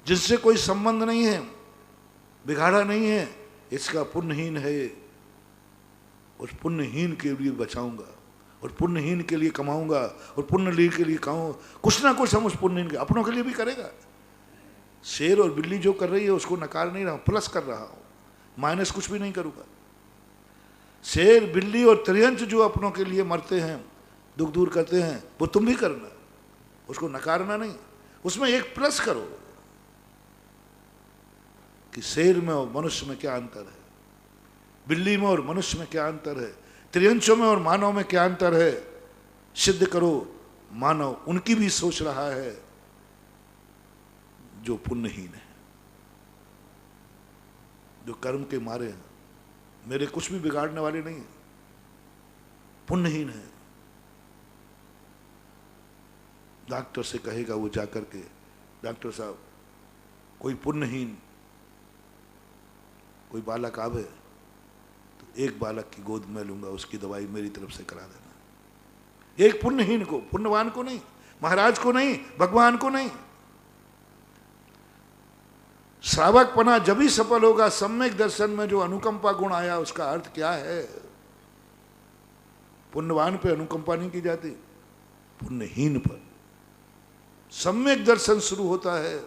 जिससे कोई संबंध नहीं है, बिगाड़ा नहीं है, इसका पुण्यहीन है। उस पुण्यहीन के लिए बचाऊंगा, और पुण्यहीन के लिए कमाऊंगा, और पुण्य के लिए कहूँ कुछ ना कुछ हम उस पुण्यहीन के अपनों के लिए भी करेगा। शेर और बिल्ली जो कर रही है उसको नकार नहीं रहा हूं, प्लस कर रहा हूं, माइनस कुछ भी नहीं करूंगा। शेर, बिल्ली और त्रियंच जो अपनों के लिए मरते हैं, दुख दूर करते हैं, वो तुम भी करना, उसको नकारना नहीं, उसमें एक प्लस करो कि शेर में और मनुष्य में क्या अंतर है, बिल्ली में और मनुष्य में क्या अंतर है, त्रियंचों में और मानव में क्या अंतर है। सिद्ध करो मानव उनकी भी सोच रहा है जो पुण्यहीन है, जो कर्म के मारे हैं, मेरे कुछ भी बिगाड़ने वाले नहीं है, पुण्यहीन है। डॉक्टर से कहेगा वो जाकर के, डॉक्टर साहब कोई पुण्यहीन कोई बालक आवे तो एक बालक की गोद में लूंगा, उसकी दवाई मेरी तरफ से करा देना। एक पुण्यहीन को, पुण्यवान को नहीं, महाराज को नहीं, भगवान को नहीं। श्रावक पना जब ही सफल होगा, सम्यक दर्शन में जो अनुकंपा गुण आया उसका अर्थ क्या है। पुण्यवान पे अनुकंपा नहीं की जाती, पुण्यहीन पर सम्यक दर्शन शुरू होता है।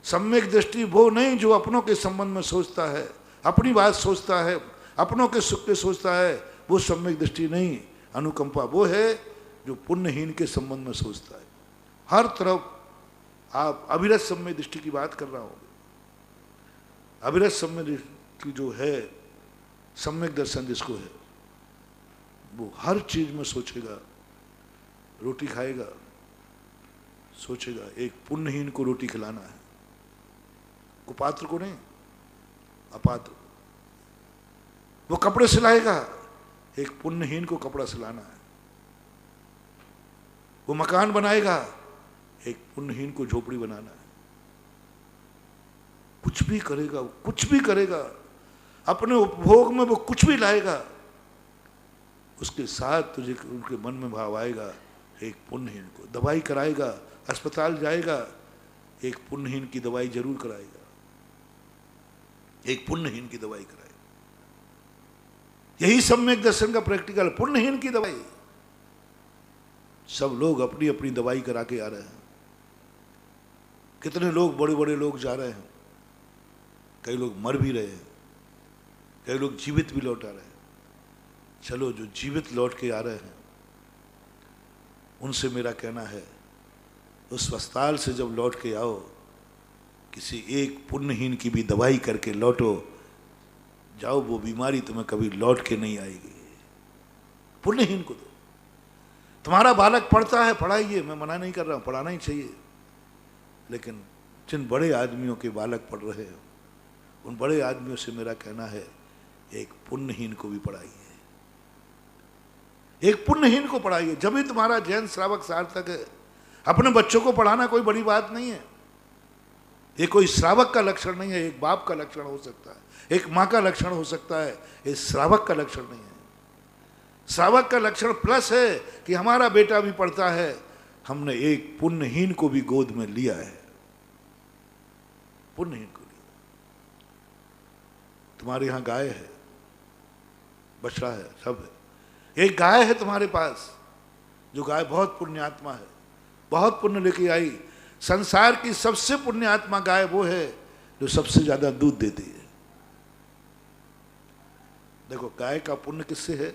सम्यक दृष्टि वो नहीं जो अपनों के संबंध में सोचता है, अपनी बात सोचता है, अपनों के सुख के सोचता है, वो सम्यक दृष्टि नहीं। अनुकंपा वो है जो पुण्यहीन के संबंध में सोचता है। हर तरफ आप अविरत सम्यक दृष्टि की बात कर रहा हूँ। अविरत सम्यक दृष्टि जो है, सम्यक दर्शन जिसको है, वो हर चीज में सोचेगा। रोटी खाएगा, सोचेगा एक पुण्यहीन को रोटी खिलाना है, कुपात्र को नहीं, अपात्र। वो कपड़े सिलाएगा, एक पुण्यहीन को कपड़ा सिलाना है। वो मकान बनाएगा, एक पुण्यहीन को झोपड़ी बनाना है। कुछ भी करेगा, कुछ भी करेगा, अपने उपभोग में वो कुछ भी लाएगा, उसके साथ तुझे उनके मन में भाव आएगा एक पुण्यहीन को। दवाई कराएगा, अस्पताल जाएगा, एक पुण्यहीन की दवाई जरूर कराएगा, एक पुण्यहीन की दवाई कराएगा। यही सम्यक दर्शन का प्रैक्टिकल, पुण्यहीन की दवाई। सब लोग अपनी अपनी दवाई करा के आ रहे हैं। कितने लोग, बड़े बड़े लोग जा रहे हैं, कई लोग मर भी रहे हैं, कई लोग जीवित भी लौट आ रहे हैं। चलो, जो जीवित लौट के आ रहे हैं उनसे मेरा कहना है, उस अस्पताल से जब लौट के आओ, किसी एक पुण्यहीन की भी दवाई करके लौटो, जाओ, वो बीमारी तुम्हें कभी लौट के नहीं आएगी। पुण्यहीन को दो। तुम्हारा बालक पढ़ता है, पढ़ाइए, मैं मना नहीं कर रहा हूं, पढ़ाना ही चाहिए, लेकिन जिन बड़े आदमियों के बालक पढ़ रहे हैं, उन बड़े आदमियों से मेरा कहना है, एक पुण्यहीन को भी पढ़ाइए, एक पुण्यहीन को पढ़ाइए, जब भी तुम्हारा जैन श्रावक सार्थक है। अपने बच्चों को पढ़ाना कोई बड़ी बात नहीं है, ये कोई श्रावक का लक्षण नहीं है। एक बाप का लक्षण हो सकता है, एक माँ का लक्षण हो सकता है, ये श्रावक का लक्षण नहीं है। श्रावक का लक्षण प्लस है कि हमारा बेटा भी पढ़ता है, हमने एक पुण्यहीन को भी गोद में लिया है, पुण्यहीन को लिया। तुम्हारे यहां गाय है, बछड़ा है, सब है। एक गाय है तुम्हारे पास, जो गाय बहुत पुण्यात्मा है, बहुत पुण्य लेके आई। संसार की सबसे पुण्यात्मा गाय वो है जो सबसे ज्यादा दूध देती है। देखो, गाय का पुण्य किससे है?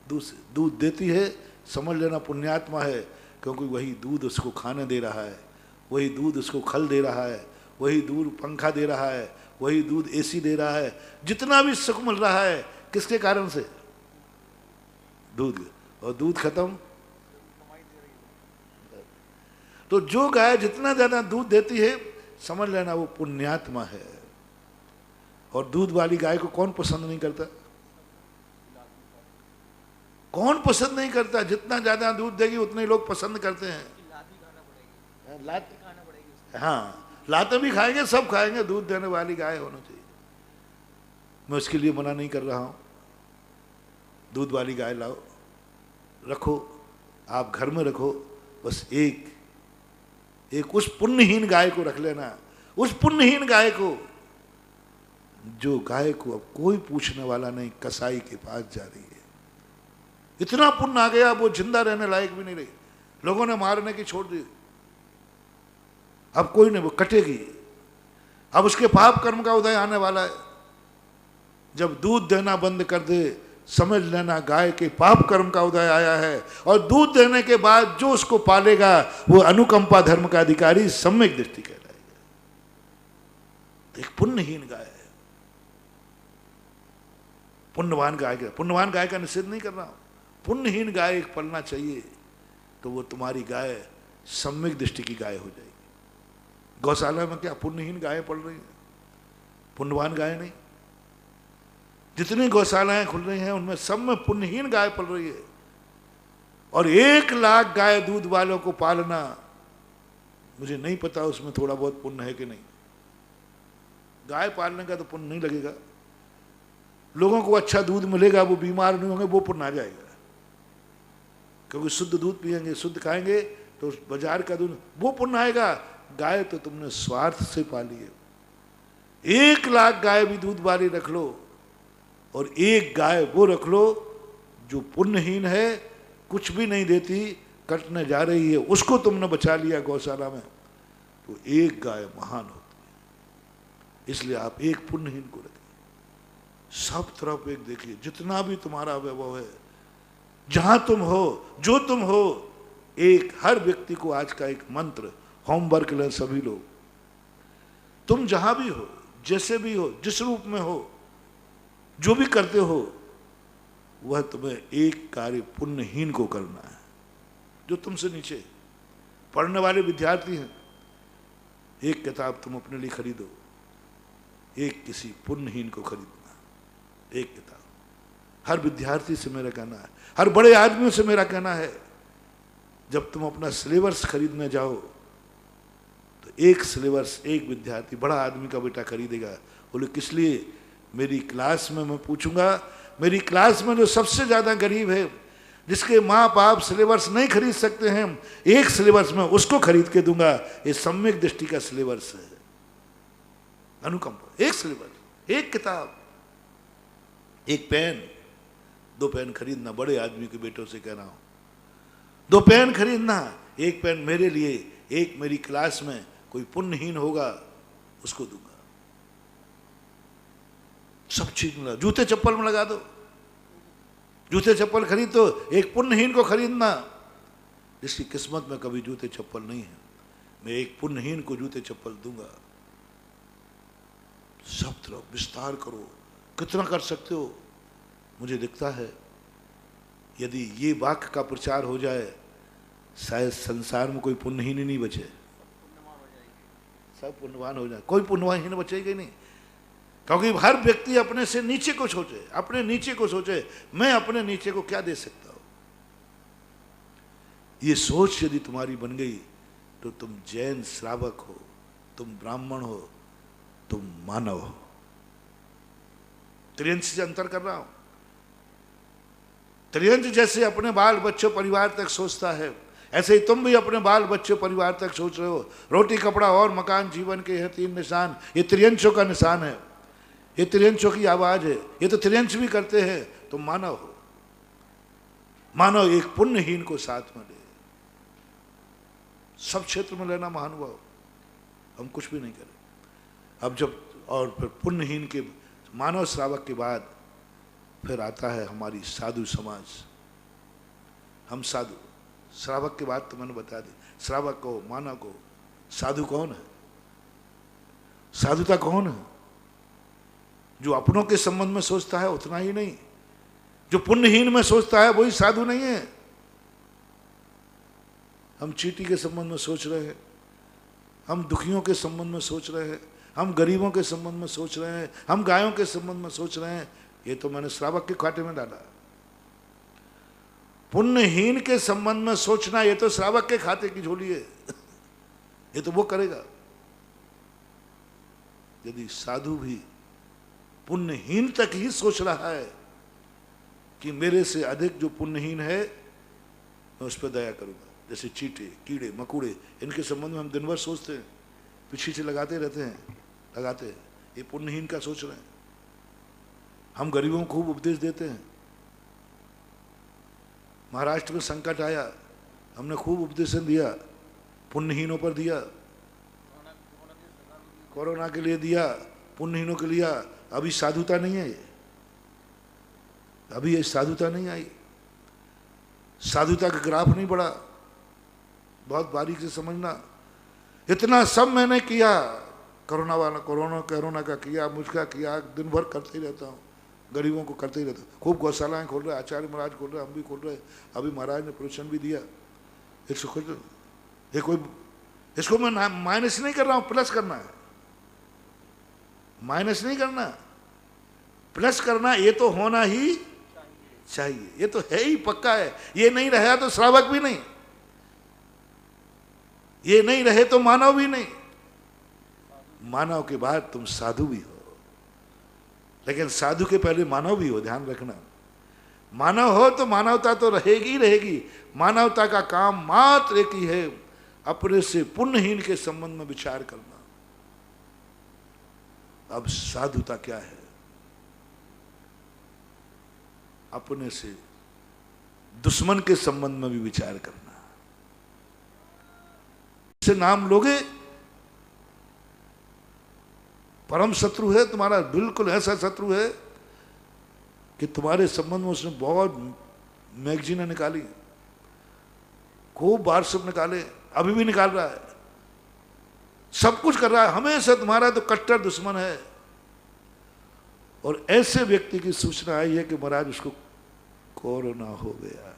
दूध से। दूध देती है, समझ लेना पुण्यात्मा है, क्योंकि वही दूध उसको खाने दे रहा है, वही दूध उसको खल दे रहा है, वही दूध पंखा दे रहा है, वही दूध एसी दे रहा है। जितना भी सुख मिल रहा है किसके कारण से? दूध। और दूध खत्म तो जो गाय जितना ज्यादा दूध देती है, समझ लेना वो पुण्यात्मा है। और दूध वाली गाय को कौन पसंद नहीं करता? कौन पसंद नहीं करता? जितना ज्यादा दूध देगी उतने लोग पसंद करते हैं। हाँ, लाते भी खाएंगे, सब खाएंगे, दूध देने वाली गाय होना चाहिए। मैं उसके लिए मना नहीं कर रहा हूं। दूध वाली गाय लाओ, रखो, आप घर में रखो, बस एक उस पुण्यहीन गाय को रख लेना। उस पुण्यहीन गाय को, जो गाय को अब कोई पूछने वाला नहीं, कसाई के पास जा रही है। इतना पुण्य आ गया, वो जिंदा रहने लायक भी नहीं रही, लोगों ने मारने की छोड़ दी। अब कोई नहीं, वो कटेगी। अब उसके पाप कर्म का उदय आने वाला है। जब दूध देना बंद कर दे, समझ लेना गाय के पाप कर्म का उदय आया है। और दूध देने के बाद जो उसको पालेगा वो अनुकंपा धर्म का अधिकारी सम्यक दृष्टि कहलाएगा। तो एक पुण्यहीन गाय है। पुण्यवान गाय का निषेध नहीं कर रहा हूं। पुण्यहीन गाय एक पलना चाहिए, तो वो तुम्हारी गाय सम्यक दृष्टि की गाय हो जाएगी। गौशाला में क्या पुण्यहीन गायें पल रही हैं? पुण्यवान गाय नहीं। जितनी गौशालाएं खुल रही हैं उनमें सब में पुण्यहीन गाय पल रही है। और 1 लाख गाय दूध वालों को पालना, मुझे नहीं पता उसमें थोड़ा बहुत पुण्य है कि नहीं। गाय पालने का तो पुण्य नहीं लगेगा। लोगों को अच्छा दूध मिलेगा, वो बीमार नहीं होंगे, वो पुण्य आ जाएगा। क्योंकि शुद्ध दूध पिएंगे, शुद्ध खाएंगे, तो बाजार का दूध, वो पुण्य आएगा। गाय तो तुमने स्वार्थ से पाली है। 1 लाख गाय भी दूध वाली रख लो, और एक गाय वो रख लो जो पुण्यहीन है, कुछ भी नहीं देती, कटने जा रही है, उसको तुमने बचा लिया गौशाला में, तो एक गाय महान होती है। इसलिए आप एक पुण्यहीन को रखिए। सब तरफ एक देखिए, जितना भी तुम्हारा वैभव है, जहां तुम हो, जो तुम हो, एक हर व्यक्ति को आज का एक मंत्र होमवर्क लें सभी लोग। तुम जहां भी हो, जैसे भी हो, जिस रूप में हो, जो भी करते हो, वह तुम्हें एक कार्य पुण्यहीन को करना है। जो तुमसे नीचे पढ़ने वाले विद्यार्थी हैं, एक किताब तुम अपने लिए खरीदो, एक किसी पुण्यहीन को खरीदना, एक किताब। हर विद्यार्थी से मेरा कहना है, हर बड़े आदमियों से मेरा कहना है, जब तुम अपना सिलेबस खरीदने जाओ तो एक सिलेबस एक विद्यार्थी, बड़ा आदमी का बेटा खरीदेगा। बोले किस लिए? मेरी क्लास में मैं पूछूंगा, मेरी क्लास में जो सबसे ज्यादा गरीब है, जिसके माँ बाप सिलेबस नहीं खरीद सकते हैं, एक सिलेबस में उसको खरीद के दूंगा। ये सम्यक दृष्टि का सिलेबस है, अनुकंपा। एक सिलेबस, एक किताब, एक पेन, 2 पेन खरीदना। बड़े आदमी के बेटों से कह रहा हूं, 2 पेन खरीदना, एक पेन मेरे लिए, एक मेरी क्लास में कोई पुण्यहीन होगा उसको दूंगा। सब चीज में, जूते चप्पल में लगा दो, जूते चप्पल खरीद दो, एक पुण्यहीन को खरीदना। जिसकी किस्मत में कभी जूते चप्पल नहीं है, मैं एक पुण्यहीन को जूते चप्पल दूंगा। सब तरफ विस्तार करो, कितना कर सकते हो। मुझे दिखता है यदि ये वाक्य का प्रचार हो जाए, शायद संसार में कोई पुण्यहीन ही नहीं बचे, सब पुण्यवान हो जाए, कोई पुण्यहीन बचेगा ही नहीं। क्योंकि हर व्यक्ति अपने से नीचे को सोचे, अपने नीचे को सोचे, मैं अपने नीचे को क्या दे सकता हूं। ये सोच यदि तुम्हारी बन गई तो तुम जैन श्रावक हो, तुम ब्राह्मण हो, तुम मानव हो। त्रियंश से अंतर कर रहा हूं। त्रियंश जैसे अपने बाल बच्चों परिवार तक सोचता है, ऐसे ही तुम भी अपने बाल बच्चों परिवार तक सोच रहे हो। रोटी कपड़ा और मकान जीवन के हैं 3 निशान, ये त्रियंशों का निशान है, ये त्रियंशों की आवाज है। ये तो त्रियंश भी करते हैं। तुम मानव हो, मानव एक पुण्यहीन को साथ में ले, सब क्षेत्र में लेना महानुभाव। हम कुछ भी नहीं करें अब जब, और फिर पुण्यहीन के मानव श्रावक के बाद फिर आता है हमारी साधु समाज। हम साधु श्रावक के बाद तो मैंने बता दी, श्रावक को, मानव को। साधु कौन है? साधुता कौन है? जो अपनों के संबंध में सोचता है उतना ही नहीं, जो पुण्यहीन में सोचता है वही साधु नहीं है। हम चींटी के संबंध में सोच रहे हैं, हम दुखियों के संबंध में सोच रहे हैं, हम गरीबों के संबंध में सोच रहे हैं, हम गायों के संबंध में सोच रहे हैं। ये तो मैंने श्रावक के खाते में डाला। पुण्यहीन के संबंध में सोचना, ये तो श्रावक के खाते की झोली है। ये तो वो करेगा। यदि साधु भी पुण्यहीन तक ही सोच रहा है कि मेरे से अधिक जो पुण्यहीन है मैं उस पर दया करूंगा, जैसे चींटे, कीड़े मकोड़े, इनके संबंध में हम दिन भर सोचते हैं, पीछे से लगाते रहते हैं, लगाते हैं। ये पुण्यहीन का सोच रहे हैं। हम गरीबों को खूब उपदेश देते हैं। महाराष्ट्र में संकट आया, हमने खूब उपदेशन दिया, पुण्यहीनों पर दिया, कोरोना के लिए दिया, पुण्यहीनों के लिए। अभी साधुता नहीं है, अभी ये साधुता नहीं आई, साधुता का ग्राफ नहीं बढ़ा। बहुत बारीक से समझना। इतना सब मैंने किया, कोरोना का किया, मुझका किया, दिन भर करते ही रहता हूँ, गरीबों को करते ही रहता हूँ। खूब गौशालाएं खोल रहे, आचार्य महाराज खोल रहे, हम भी खोल रहे। अभी महाराज ने प्रवचन भी दिया। इसको मैं माइनस नहीं कर रहा हूँ, प्लस करना है। माइनस नहीं करना, प्लस करना। ये तो होना ही चाहिए, ये तो है ही, पक्का है। ये नहीं रहा तो श्रावक भी नहीं, ये नहीं रहे तो मानव भी नहीं। मानव के बाद तुम साधु भी हो, लेकिन साधु के पहले मानव भी हो, ध्यान रखना। मानव हो तो मानवता तो रहेगी रहेगी। मानवता का काम मात्र एक ही है, अपने से पुण्यहीन के संबंध में विचार करना। अब साधुता क्या है? अपने से दुश्मन के संबंध में भी विचार करना। से नाम लोगे, परम शत्रु है तुम्हारा, बिल्कुल ऐसा शत्रु है कि तुम्हारे संबंध में उसने बहुत मैगजीनें निकाली, खूब व्हाट्सएप निकाले, अभी भी निकाल रहा है, सब कुछ कर रहा है, हमेशा तुम्हारा तो कट्टर दुश्मन है। और ऐसे व्यक्ति की सूचना आई है कि महाराज उसको कोरोना हो गया।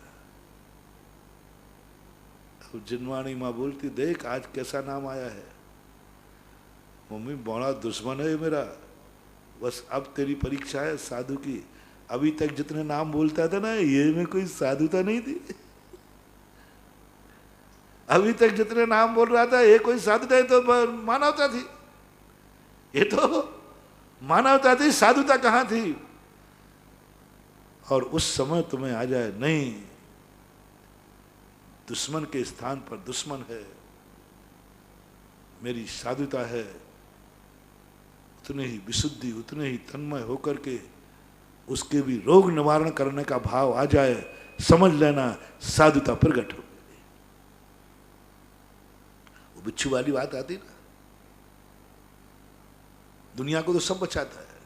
अब जिनवाणी माँ बोलती, देख आज कैसा नाम आया है। मम्मी बड़ा दुश्मन है मेरा, बस अब तेरी परीक्षा है साधु की। अभी तक जितने नाम बोलता था ना, ये में कोई साधुता नहीं थी। अभी तक जितने नाम बोल रहा था, ये कोई साधुता है तो मानवता थी, ये तो मानवता थी, साधुता कहाँ थी। और उस समय तुम्हें आ जाए, नहीं, दुश्मन के स्थान पर दुश्मन है, मेरी साधुता है, उतने ही विशुद्धि, उतने ही तन्मय होकर के उसके भी रोग निवारण करने का भाव आ जाए, समझ लेना साधुता प्रकट हो गई। वो बिच्छू वाली बात आती ना, दुनिया को तो सब बचाता है,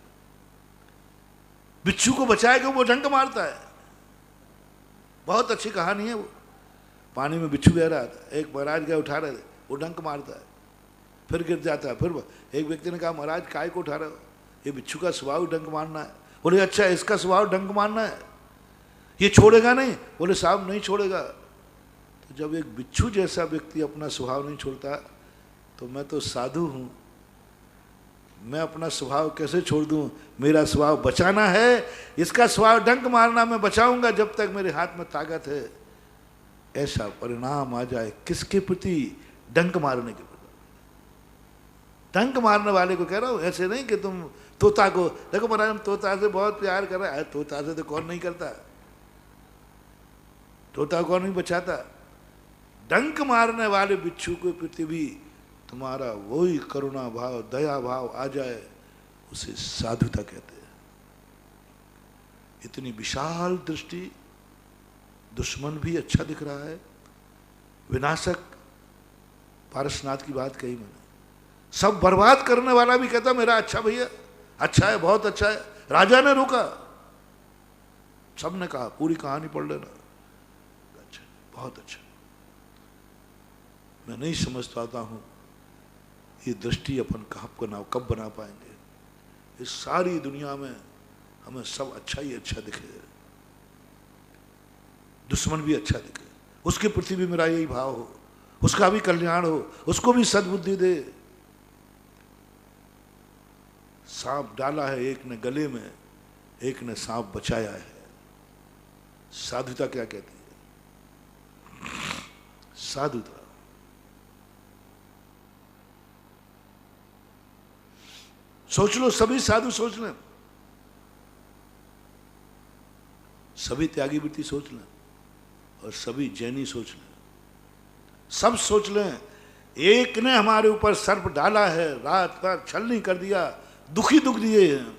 बिच्छू को बचाएगा वो डंक मारता है। बहुत अच्छी कहानी है वो। पानी में बिच्छू बह रहा था, एक महाराज गए उठा रहे थे, वो डंक मारता है, फिर गिर जाता है। फिर एक व्यक्ति ने कहा, महाराज काय को उठा रहे हो, ये बिच्छू का स्वभाव डंक मारना है। बोले अच्छा, इसका स्वभाव डंक मारना है, ये छोड़ेगा नहीं? बोले साहब नहीं छोड़ेगा। तो जब एक बिच्छू जैसा व्यक्ति अपना स्वभाव नहीं छोड़ता, तो मैं तो साधु हूं, मैं अपना स्वभाव कैसे छोड़ दूं? मेरा स्वभाव बचाना है, इसका स्वभाव डंक मारना, मैं बचाऊंगा जब तक मेरे हाथ में ताकत है। ऐसा परिणाम आ जाए किसके प्रति? डंक मारने के प्रति। डंक मारने वाले को कह रहा हूं, ऐसे नहीं कि तुम तोता को देखो, महाराज हम तोता से बहुत प्यार कर रहे हैं। तोता से तो कौन नहीं करता, तोता कौन नहीं बचाता। डंक मारने वाले बिच्छू के प्रति भी तुम्हारा वही करुणा भाव, दया भाव आ जाए, उसे साधुता कहते हैं। इतनी विशाल दृष्टि, दुश्मन भी अच्छा दिख रहा है, विनाशक पारसनाथ की बात कही मैंने, सब बर्बाद करने वाला भी कहता मेरा अच्छा भैया, अच्छा है, बहुत अच्छा है। राजा ने रोका, सबने कहा पूरी कहानी पढ़ लेना, अच्छा बहुत अच्छा। मैं नहीं समझ पाता हूं ये दृष्टि अपन कब बना पाएंगे। इस सारी दुनिया में हमें सब अच्छा ही अच्छा दिखे, दुश्मन भी अच्छा दिखे, उसके प्रति भी मेरा यही भाव हो, उसका भी कल्याण हो, उसको भी सद्बुद्धि दे। सांप डाला है एक ने गले में, एक ने सांप बचाया है। साधुता क्या कहती है? साधुता सोच लो, सभी साधु सोच लें, सभी त्यागी वृत्ति सोच लें, और सभी जैनी सोच लें, सब सोच लें। एक ने हमारे ऊपर सर्प डाला है, रात भर छलनी कर दिया, दुखी दुख दिए हैं,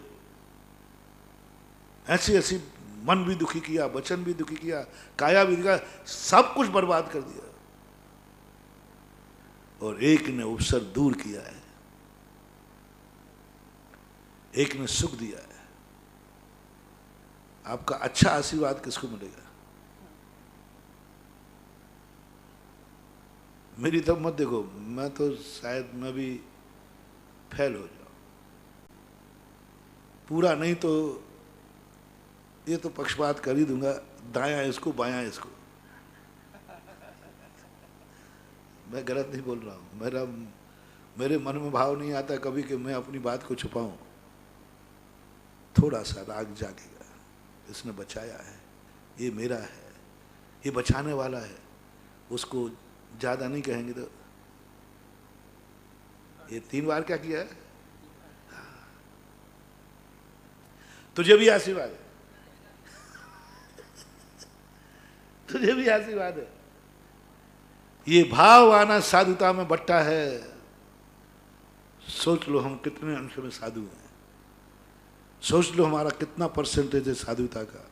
ऐसी ऐसी मन भी दुखी किया, वचन भी दुखी किया, काया भी दिखा, सब कुछ बर्बाद कर दिया। और एक ने उपसर दूर किया है, एक ने सुख दिया है। आपका अच्छा आशीर्वाद किसको मिलेगा? मेरी तरफ मत देखो, मैं तो शायद मैं भी फेल हो जाऊं, पूरा नहीं तो ये तो पक्षपात कर ही दूंगा, दायां इसको बायां इसको। मैं गलत नहीं बोल रहा हूं, मेरे मन में भाव नहीं आता कभी कि मैं अपनी बात को छुपाऊं। थोड़ा सा राग जागेगा, इसने बचाया है, ये मेरा है, ये बचाने वाला है, उसको ज्यादा नहीं कहेंगे तो ये 3 बार क्या किया है? तुझे भी आशीर्वाद है, तुझे भी आशीर्वाद है। ये भाव आना साधुता में बट्टा है। सोच लो हम कितने अंश में साधु हैं, सोच लो हमारा कितना परसेंटेज है साधुता का,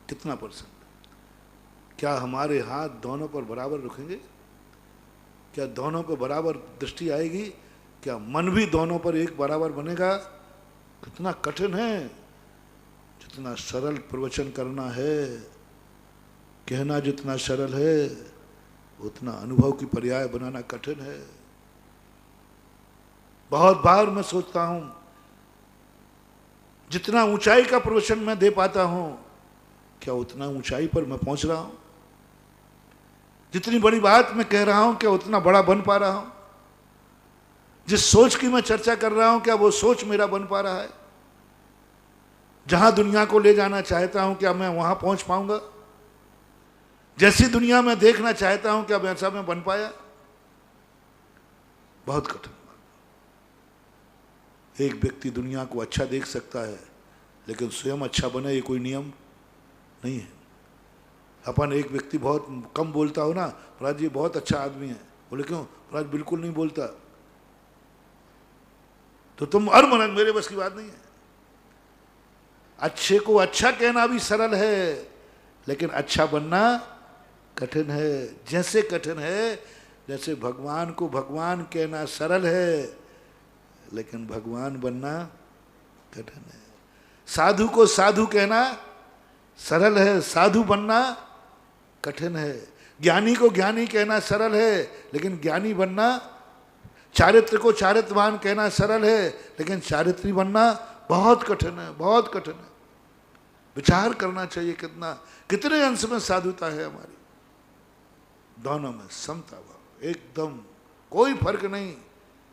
कितना परसेंट। क्या हमारे हाथ दोनों पर बराबर रखेंगे? क्या दोनों पर बराबर दृष्टि आएगी? क्या मन भी दोनों पर एक बराबर बनेगा? कितना कठिन है। जितना सरल प्रवचन करना है, कहना जितना सरल है, उतना अनुभव की पर्याय बनाना कठिन है। बहुत बार मैं सोचता हूं, जितना ऊंचाई का प्रवचन मैं दे पाता हूं, क्या उतना ऊंचाई पर मैं पहुंच रहा हूं? जितनी बड़ी बात मैं कह रहा हूं, क्या उतना बड़ा बन पा रहा हूं? जिस सोच की मैं चर्चा कर रहा हूं, क्या वो सोच मेरा बन पा रहा है? जहां दुनिया को ले जाना चाहता हूं, क्या मैं वहां पहुंच पाऊंगा? जैसी दुनिया में देखना चाहता हूं, क्या वैसा मैं बन पाया? बहुत कठिन। एक व्यक्ति दुनिया को अच्छा देख सकता है, लेकिन स्वयं अच्छा बने ये कोई नियम नहीं है। अपन एक व्यक्ति बहुत कम बोलता हो ना, महाराज ये बहुत अच्छा आदमी है, बोले क्यों? महाराज बिल्कुल नहीं बोलता। तो तुम मन मेरे बस की बात नहीं है। अच्छे को अच्छा कहना भी सरल है, लेकिन अच्छा बनना कठिन है। जैसे कठिन है, जैसे भगवान को भगवान कहना सरल है, लेकिन भगवान बनना कठिन है। साधु को साधु कहना सरल है, साधु बनना कठिन है। ज्ञानी को ज्ञानी कहना सरल है, लेकिन ज्ञानी बनना, चारित्र को चारित्रवान कहना सरल है, लेकिन चारित्री बनना बहुत कठिन है, बहुत कठिन है। विचार करना चाहिए कितने अंश में साधुता है हमारी। दोनों में समता भाव, एकदम कोई फर्क नहीं।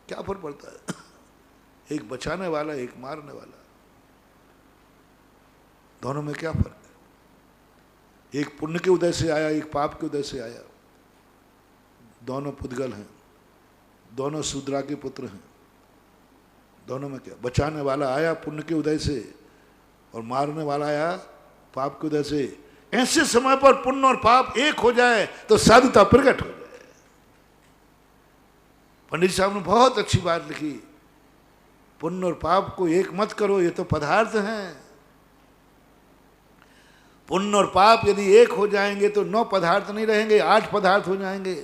क्या फर्क पड़ता है? एक बचाने वाला, एक मारने वाला, दोनों में क्या फर्क है? एक पुण्य के उदय से आया, एक पाप के उदय से आया। दोनों पुद्गल हैं, दोनों शूद्रा के पुत्र हैं। दोनों में क्या? बचाने वाला आया पुण्य के उदय से, और मारने वाला आया पाप के उदय से। ऐसे समय पर पुण्य और पाप एक हो जाए तो साधुता प्रकट हो जाए। पंडित साहब ने बहुत अच्छी बात लिखी, पुण्य और पाप को एक मत करो, ये तो पदार्थ हैं। पुण्य और पाप यदि एक हो जाएंगे तो 9 पदार्थ नहीं रहेंगे, 8 पदार्थ हो जाएंगे।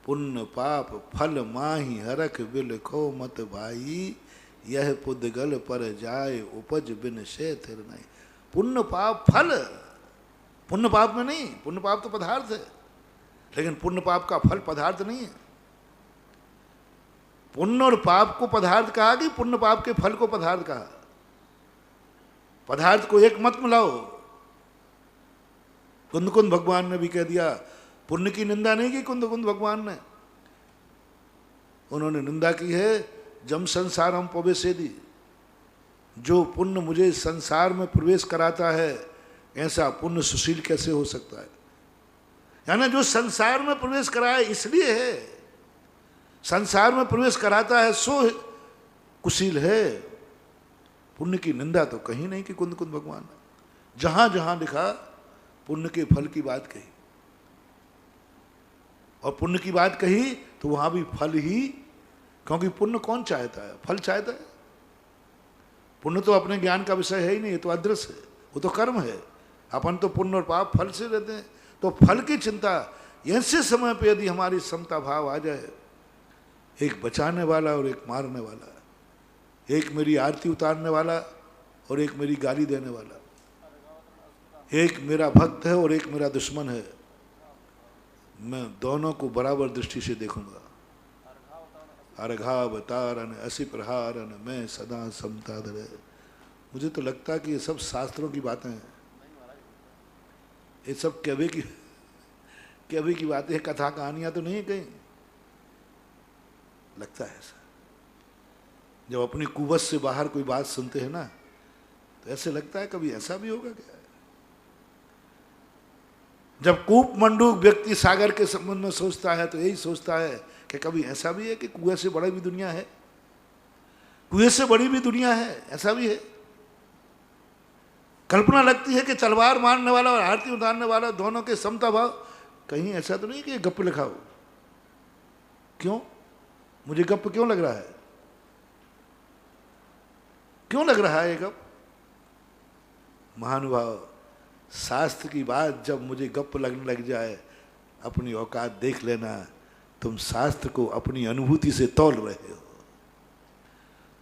पुण्य पाप फल माही हरख बिल खो मत भाई, यह पुद्गल पर जाए उपज बिन से थिर नहीं। पुण्य पाप फल, पुण्य पाप में नहीं, पुण्य पाप तो पदार्थ है, लेकिन पुण्य पाप का फल पदार्थ नहीं है। पुण्य और पाप को पदार्थ कहा कि पुण्य पाप के फल को पदार्थ कहा? पदार्थ को एक मत मिलाओ। कुंद कुंद भगवान ने भी कह दिया, पुण्य की निंदा नहीं की कुंद कुंद भगवान ने। उन्होंने निंदा की है जम संसारम पवेसेदी, जो पुण्य मुझे संसार में प्रवेश कराता है, ऐसा पुण्य सुशील कैसे हो सकता है? यानी जो संसार में प्रवेश कराए इसलिए है, संसार में प्रवेश कराता है सो कुशील है। पुण्य की निंदा तो कहीं नहीं कि कुंद कुंद भगवान ने। जहां जहां लिखा पुण्य के फल की बात कही, और पुण्य की बात कही तो वहां भी फल ही, क्योंकि पुण्य कौन चाहता है? फल चाहता है। पुण्य तो अपने ज्ञान का विषय है ही नहीं, ये तो अदृश्य है, वो तो कर्म है। अपन तो पुण्य और पाप फल से रहते हैं, तो फल की चिंता। ऐसे समय पे यदि हमारी समता भाव आ जाए, एक बचाने वाला और एक मारने वाला, एक मेरी आरती उतारने वाला और एक मेरी गाली देने वाला, एक मेरा भक्त है और एक मेरा दुश्मन है, मैं दोनों को बराबर दृष्टि से देखूंगा। अर्घावतारन असी प्रहारन मैं सदा समता धरे। मुझे तो लगता है कि ये सब शास्त्रों की बातें हैं, ये सब कभी की बातें, कथा कहानियां तो नहीं है कहीं। लगता है ऐसा, जब अपनी कुवत से बाहर कोई बात सुनते हैं ना, तो ऐसे लगता है कभी ऐसा भी होगा क्या? जब कूप मंडूक व्यक्ति सागर के संबंध में सोचता है तो यही सोचता है कि कभी ऐसा भी है कि कुएं से बड़ी भी दुनिया है, कुएं से बड़ी भी दुनिया है, ऐसा भी है। कल्पना लगती है कि तलवार मारने वाला और आरती उतारने वाला दोनों के समता भाव, कहीं ऐसा तो नहीं कि गप्प लिखा हो। क्यों? मुझे गप्प क्यों लग रहा है? क्यों लग रहा है ये गप्प? महानुभाव, शास्त्र की बात जब मुझे गप्प लगने लग जाए, अपनी औकात देख लेना। तुम शास्त्र को अपनी अनुभूति से तौल रहे हो,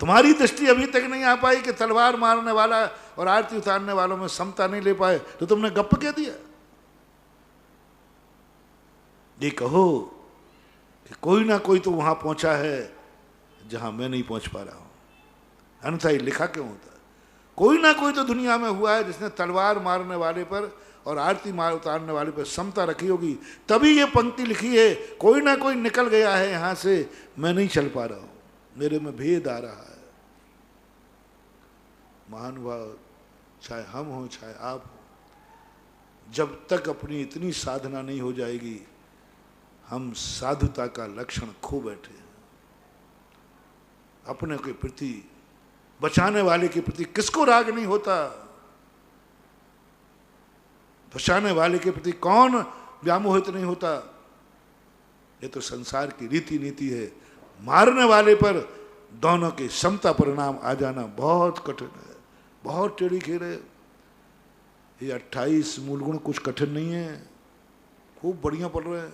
तुम्हारी दृष्टि अभी तक नहीं आ पाई कि तलवार मारने वाला और आरती उतारने वालों में समता नहीं ले पाए, तो तुमने गप्प कह दिया। ये कहो कि कोई ना कोई तो वहां पहुंचा है जहां मैं नहीं पहुंच पा रहा हूं, अन्यथा ये लिखा क्यों होता? कोई ना कोई तो दुनिया में हुआ है जिसने तलवार मारने वाले पर और आरती मार उतारने वाले पर समता रखी होगी, तभी ये पंक्ति लिखी है। कोई ना कोई निकल गया है यहां से, मैं नहीं चल पा रहा हूं, मेरे में भेद आ रहा है। महानुभाव, चाहे हम हो चाहे आप हो, जब तक अपनी इतनी साधना नहीं हो जाएगी, हम साधुता का लक्षण खो बैठे हैं। अपने के प्रति, बचाने वाले के प्रति किसको राग नहीं होता? बचाने वाले के प्रति कौन व्यामोहित नहीं होता? ये तो संसार की रीति नीति है। मारने वाले पर दोनों के समता परिणाम आ जाना बहुत कठिन है, बहुत टेढ़ी खेल है। ये 28 मूलगुण कुछ कठिन नहीं है, खूब बढ़िया पढ़ रहे हैं,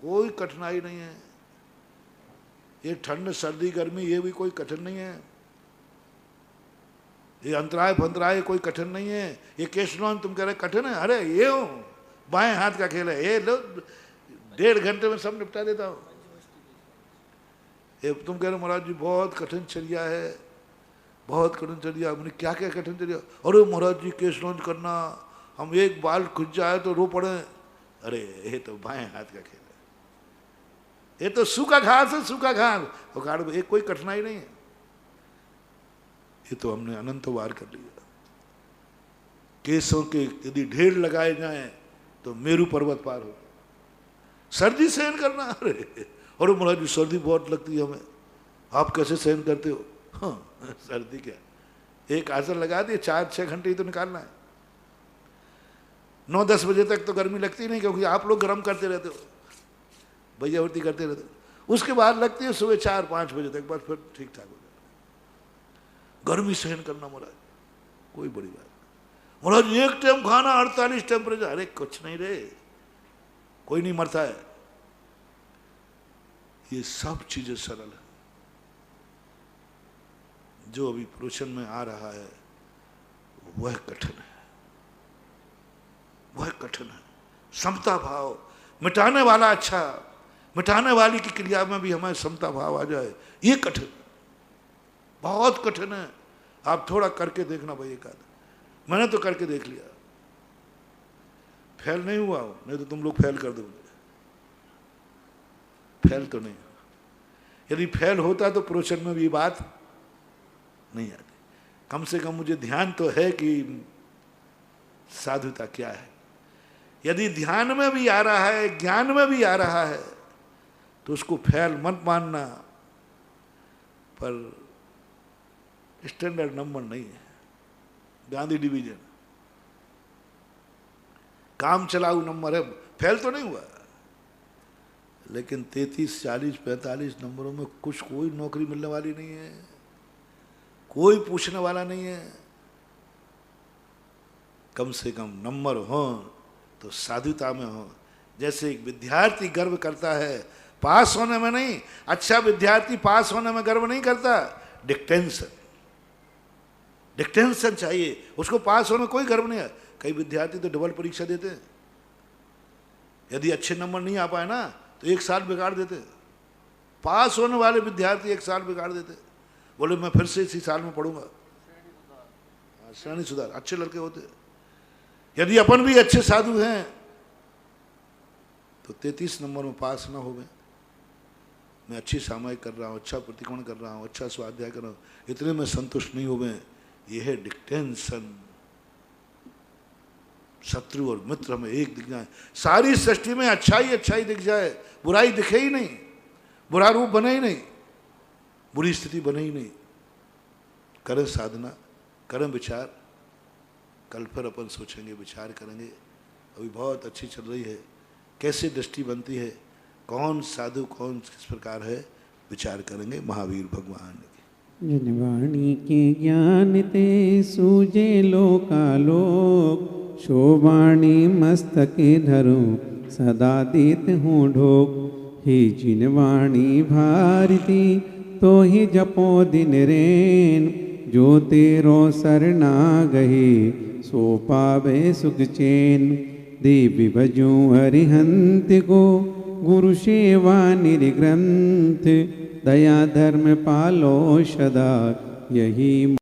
कोई कठिनाई नहीं है। ये ठंड सर्दी गर्मी ये भी कोई कठिन नहीं है, ये अंतराय फंतराय कोई कठिन नहीं है। ये केशलोन तुम कह रहे कठिन है, अरे ये हो बाएं हाथ का खेल है, ये लो 1.5 घंटे में सब निपटा देता हूं। ये तुम कह रहे महाराज जी बहुत कठिन चर्या है, बहुत कठिन चर्या। मैंने क्या क्या कठिन चर्या? अरे महाराज जी केशलोन करना, हम एक बाल खुज जाए तो रो पड़े। अरे ये तो बाएं हाथ का खेल है, ये तो सूखा घास है, सूखा घास, उखाड़, एक कोई कठिनाई नहीं है। ये तो हमने अनंत बार कर लिया। केसों के यदि ढेर लगाए जाएं तो मेरू पर्वत पार हो। सर्दी सहन करना, अरे महाराज जी सर्दी बहुत लगती है हमें, आप कैसे सहन करते हो? हाँ, सर्दी क्या, एक आसन लगा दिए, 4-6 घंटे ही तो निकालना है। 9-10 बजे तक तो गर्मी लगती नहीं, क्योंकि आप लोग गर्म करते रहते हो, भैयावृत्ति करते रहते हो। उसके बाद लगती है सुबह 4-5 बजे तक, बस फिर ठीक ठाक हो जाए। गर्मी सहन करना महाराज कोई बड़ी बात नहीं। महाराज एक टाइम खाना 48 टेम्परेचर, अरे कुछ नहीं रे, कोई नहीं मरता है। ये सब चीजें सरल है। जो अभी प्रवचन में आ रहा है वह कठिन है, वह कठिन है। समता भाव मिटाने वाला, अच्छा मिटाने वाली की क्रिया में भी हमें समता भाव आ जाए, ये कठिन, बहुत कठिन है। आप थोड़ा करके देखना भाई, एक आध, मैंने तो करके देख लिया, फेल नहीं हुआ, नहीं तो तुम लोग फेल कर दोगे। फेल तो नहीं, यदि फेल होता तो प्रवचन में भी बात नहीं आती। कम से कम मुझे ध्यान तो है कि साधुता क्या है। यदि ध्यान में भी आ रहा है, ज्ञान में भी आ रहा है, तो उसको फेल मत मानना, पर स्टैंडर्ड नंबर नहीं है। गांधी डिवीजन काम चलाऊ नंबर है, फेल तो नहीं हुआ, लेकिन 33, 40, 45 नंबरों में कुछ कोई नौकरी मिलने वाली नहीं है, कोई पूछने वाला नहीं है। कम से कम नंबर हो तो साधुता में हो। जैसे एक विद्यार्थी गर्व करता है पास होने में नहीं, अच्छा विद्यार्थी पास होने में गर्व नहीं करता, डिक्टेंशन, डिक्टेंशन चाहिए उसको, पास होने में कोई गर्व नहीं है। कई विद्यार्थी तो डबल परीक्षा देते हैं, यदि अच्छे नंबर नहीं आ पाए ना तो 1 साल बिगाड़ देते। पास होने वाले विद्यार्थी 1 साल बिगाड़ देते, बोले मैं फिर से इसी साल में पढ़ूंगा। श्रेणी सुधार, अच्छे लड़के होते। यदि अपन भी अच्छे साधु हैं तो 33 नंबर में पास ना हो गए, मैं अच्छी सामायिक कर रहा हूँ, अच्छा प्रतिकोण कर रहा हूँ, अच्छा स्वाध्याय कर रहा हूँ, इतने में संतुष्ट नहीं हो गए, यह है डिक्टेंशन। शत्रु और मित्र हमें एक दिख जाए, सारी सृष्टि में अच्छाई दिख जाए, बुराई दिखे ही नहीं, बुरा रूप बने ही नहीं, बुरी स्थिति बने ही नहीं। करें साधना, करें विचार, कल फिर अपन सोचेंगे, विचार करेंगे। अभी बहुत अच्छी चल रही है, कैसे दृष्टि बनती है, कौन साधु कौन किस प्रकार है, विचार करेंगे महावीर भगवान की। जनवाणी के ज्ञान ते सूजे लोकालोक, शोभाणी मस्तके धरो सदा देत हूँ ढोक। हे जिनवाणी भारती तो ही जपो दिन रेन। जो तेरो सरना गही सो पावे सुख चैन। देवी भजू हरिहंत को गुरु सेवा निर्ग्रंथ। दया धर्म पालो सदा यही